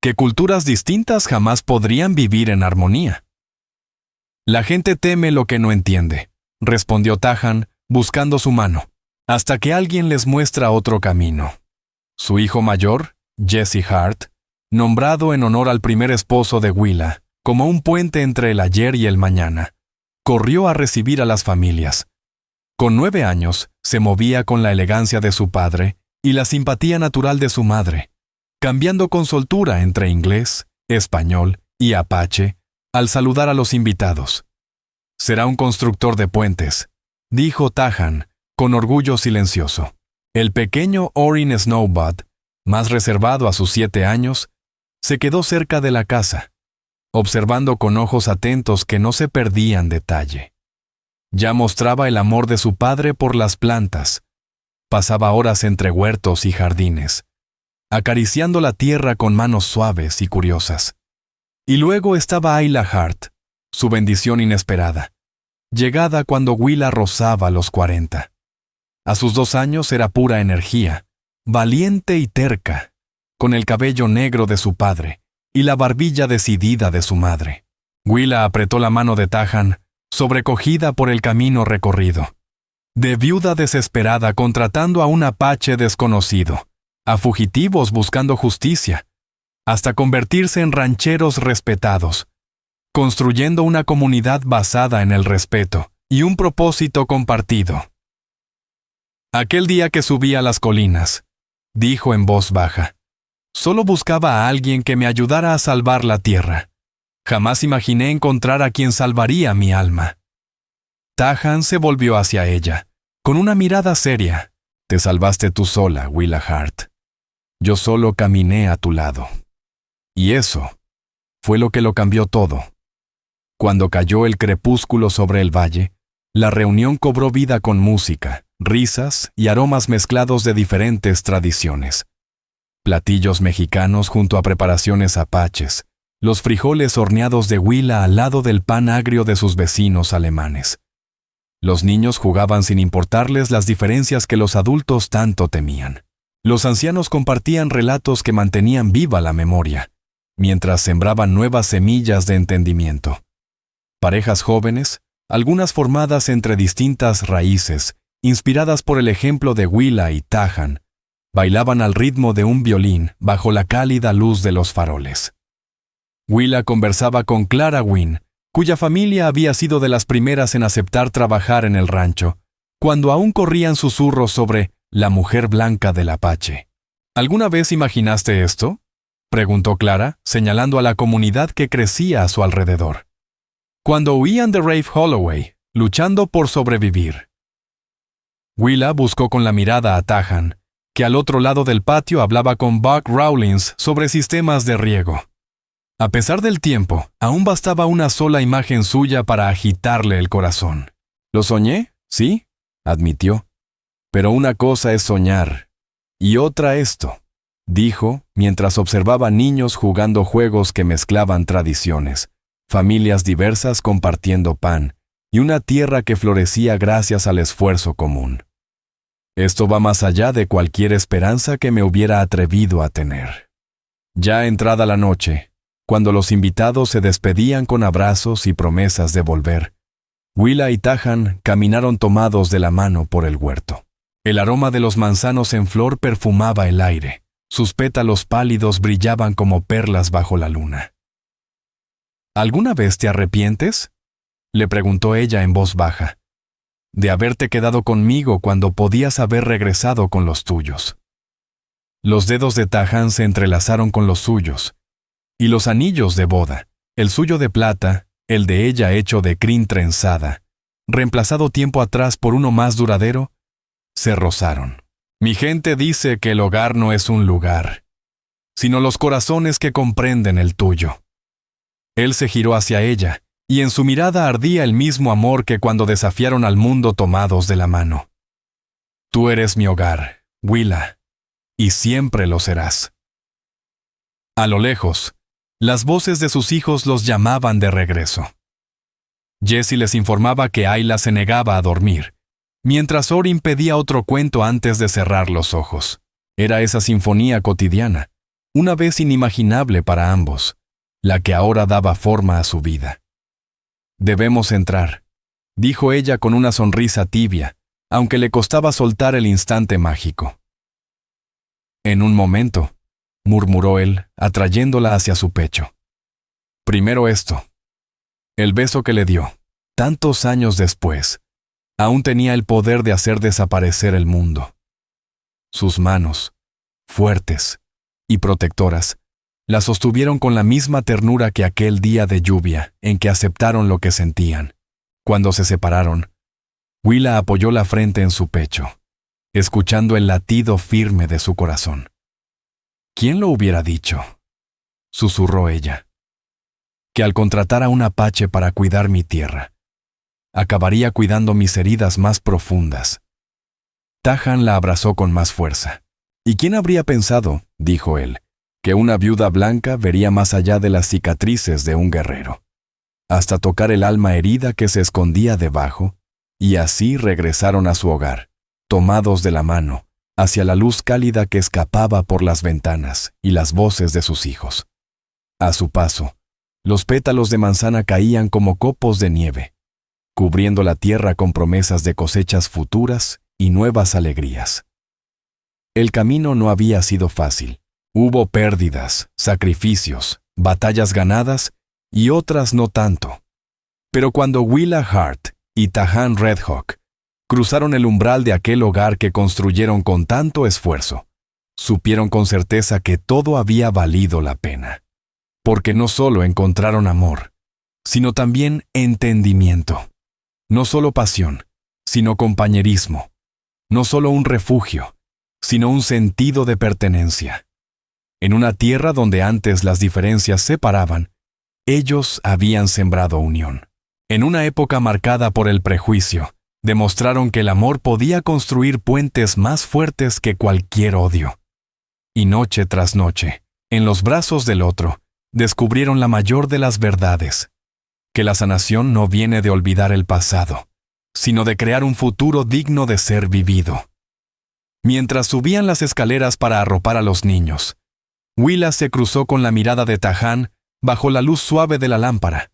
Que culturas distintas jamás podrían vivir en armonía. La gente teme lo que no entiende, respondió Tahan, buscando su mano, hasta que alguien les muestra otro camino. Su hijo mayor, Jesse Hart, nombrado en honor al primer esposo de Willa, como un puente entre el ayer y el mañana, corrió a recibir a las familias. Con 9 años, se movía con la elegancia de su padre y la simpatía natural de su madre, cambiando con soltura entre inglés, español y apache, al saludar a los invitados. «Será un constructor de puentes», dijo Tahan, con orgullo silencioso. El pequeño Orrin Snowbud, más reservado a sus 7 años, se quedó cerca de la casa, observando con ojos atentos que no se perdían detalle. Ya mostraba el amor de su padre por las plantas. Pasaba horas entre huertos y jardines, acariciando la tierra con manos suaves y curiosas. Y luego estaba Ayla Hart, su bendición inesperada, llegada cuando Willa rozaba los 40. A sus 2 años era pura energía, valiente y terca, con el cabello negro de su padre y la barbilla decidida de su madre. Willa apretó la mano de Tahan, sobrecogida por el camino recorrido. De viuda desesperada contratando a un apache desconocido, a fugitivos buscando justicia, hasta convertirse en rancheros respetados, construyendo una comunidad basada en el respeto y un propósito compartido. Aquel día que subí a las colinas, dijo en voz baja, solo buscaba a alguien que me ayudara a salvar la tierra. Jamás imaginé encontrar a quien salvaría mi alma. Tahan se volvió hacia ella, con una mirada seria. Te salvaste tú sola, Willa Hart. Yo solo caminé a tu lado. Y eso fue lo que lo cambió todo. Cuando cayó el crepúsculo sobre el valle, la reunión cobró vida con música, risas y aromas mezclados de diferentes tradiciones. Platillos mexicanos junto a preparaciones apaches, los frijoles horneados de Willa al lado del pan agrio de sus vecinos alemanes. Los niños jugaban sin importarles las diferencias que los adultos tanto temían. Los ancianos compartían relatos que mantenían viva la memoria, mientras sembraban nuevas semillas de entendimiento. Parejas jóvenes, algunas formadas entre distintas raíces, inspiradas por el ejemplo de Willa y Tahan, bailaban al ritmo de un violín bajo la cálida luz de los faroles. Willa conversaba con Clara Wynne, cuya familia había sido de las primeras en aceptar trabajar en el rancho, cuando aún corrían susurros sobre la mujer blanca del Apache. ¿Alguna vez imaginaste esto?, preguntó Clara, señalando a la comunidad que crecía a su alrededor. Cuando huían de Rafe Holloway, luchando por sobrevivir. Willa buscó con la mirada a Tahan, que al otro lado del patio hablaba con Buck Rawlins sobre sistemas de riego. A pesar del tiempo, aún bastaba una sola imagen suya para agitarle el corazón. «¿Lo soñé? Sí», admitió. «Pero una cosa es soñar, y otra esto», dijo, mientras observaba niños jugando juegos que mezclaban tradiciones, familias diversas compartiendo pan, y una tierra que florecía gracias al esfuerzo común. Esto va más allá de cualquier esperanza que me hubiera atrevido a tener. Ya entrada la noche, cuando los invitados se despedían con abrazos y promesas de volver, Willa y Tahan caminaron tomados de la mano por el huerto. El aroma de los manzanos en flor perfumaba el aire. Sus pétalos pálidos brillaban como perlas bajo la luna. ¿Alguna vez te arrepientes?, le preguntó ella en voz baja, de haberte quedado conmigo cuando podías haber regresado con los tuyos. Los dedos de Tahan se entrelazaron con los suyos, y los anillos de boda, el suyo de plata, el de ella hecho de crin trenzada, reemplazado tiempo atrás por uno más duradero, se rozaron. Mi gente dice que el hogar no es un lugar, sino los corazones que comprenden el tuyo. Él se giró hacia ella, y en su mirada ardía el mismo amor que cuando desafiaron al mundo tomados de la mano. Tú eres mi hogar, Willa, y siempre lo serás. A lo lejos, las voces de sus hijos los llamaban de regreso. Jesse les informaba que Ayla se negaba a dormir, mientras Orin pedía otro cuento antes de cerrar los ojos. Era esa sinfonía cotidiana, una vez inimaginable para ambos, la que ahora daba forma a su vida. «Debemos entrar», dijo ella con una sonrisa tibia, aunque le costaba soltar el instante mágico. «En un momento», murmuró él, atrayéndola hacia su pecho. «Primero esto». El beso que le dio, tantos años después, aún tenía el poder de hacer desaparecer el mundo. Sus manos, fuertes y protectoras, la sostuvieron con la misma ternura que aquel día de lluvia en que aceptaron lo que sentían. Cuando se separaron, Willa apoyó la frente en su pecho, escuchando el latido firme de su corazón. «¿Quién lo hubiera dicho?», susurró ella, «que al contratar a un apache para cuidar mi tierra, acabaría cuidando mis heridas más profundas». Tahan la abrazó con más fuerza. ¿Y quién habría pensado, dijo él, que una viuda blanca vería más allá de las cicatrices de un guerrero, hasta tocar el alma herida que se escondía debajo, y así regresaron a su hogar, tomados de la mano, hacia la luz cálida que escapaba por las ventanas y las voces de sus hijos. A su paso, los pétalos de manzana caían como copos de nieve, cubriendo la tierra con promesas de cosechas futuras y nuevas alegrías. El camino no había sido fácil. Hubo pérdidas, sacrificios, batallas ganadas y otras no tanto. Pero cuando Willa Hart y Tahan Red Hawk cruzaron el umbral de aquel hogar que construyeron con tanto esfuerzo, supieron con certeza que todo había valido la pena. Porque no solo encontraron amor, sino también entendimiento. No solo pasión, sino compañerismo. No solo un refugio, sino un sentido de pertenencia. En una tierra donde antes las diferencias separaban, ellos habían sembrado unión. En una época marcada por el prejuicio, demostraron que el amor podía construir puentes más fuertes que cualquier odio. Y noche tras noche, en los brazos del otro, descubrieron la mayor de las verdades, que la sanación no viene de olvidar el pasado, sino de crear un futuro digno de ser vivido. Mientras subían las escaleras para arropar a los niños, Willa se cruzó con la mirada de Tahan bajo la luz suave de la lámpara.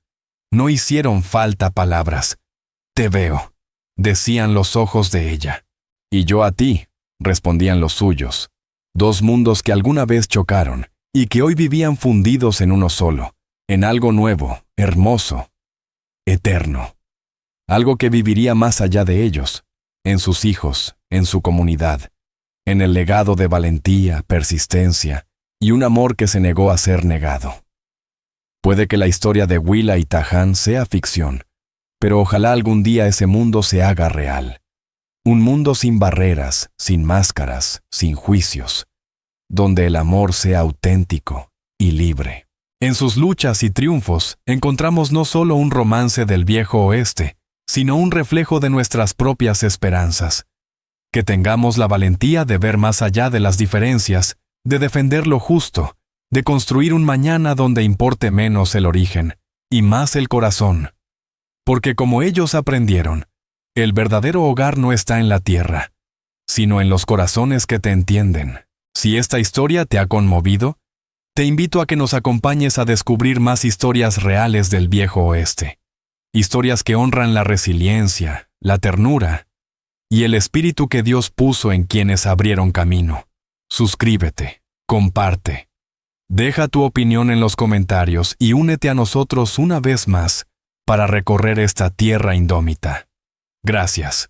No hicieron falta palabras. «Te veo», decían los ojos de ella. «Y yo a ti», respondían los suyos. Dos mundos que alguna vez chocaron y que hoy vivían fundidos en uno solo, en algo nuevo, hermoso, eterno. Algo que viviría más allá de ellos, en sus hijos, en su comunidad, en el legado de valentía, persistencia y un amor que se negó a ser negado. Puede que la historia de Willa y Tahan sea ficción, pero ojalá algún día ese mundo se haga real. Un mundo sin barreras, sin máscaras, sin juicios, donde el amor sea auténtico y libre. En sus luchas y triunfos encontramos no solo un romance del viejo oeste, sino un reflejo de nuestras propias esperanzas. Que tengamos la valentía de ver más allá de las diferencias, de defender lo justo, de construir un mañana donde importe menos el origen y más el corazón. Porque como ellos aprendieron, el verdadero hogar no está en la tierra, sino en los corazones que te entienden. Si esta historia te ha conmovido, te invito a que nos acompañes a descubrir más historias reales del viejo oeste. Historias que honran la resiliencia, la ternura y el espíritu que Dios puso en quienes abrieron camino. Suscríbete, comparte. Deja tu opinión en los comentarios y únete a nosotros una vez más para recorrer esta tierra indómita. Gracias.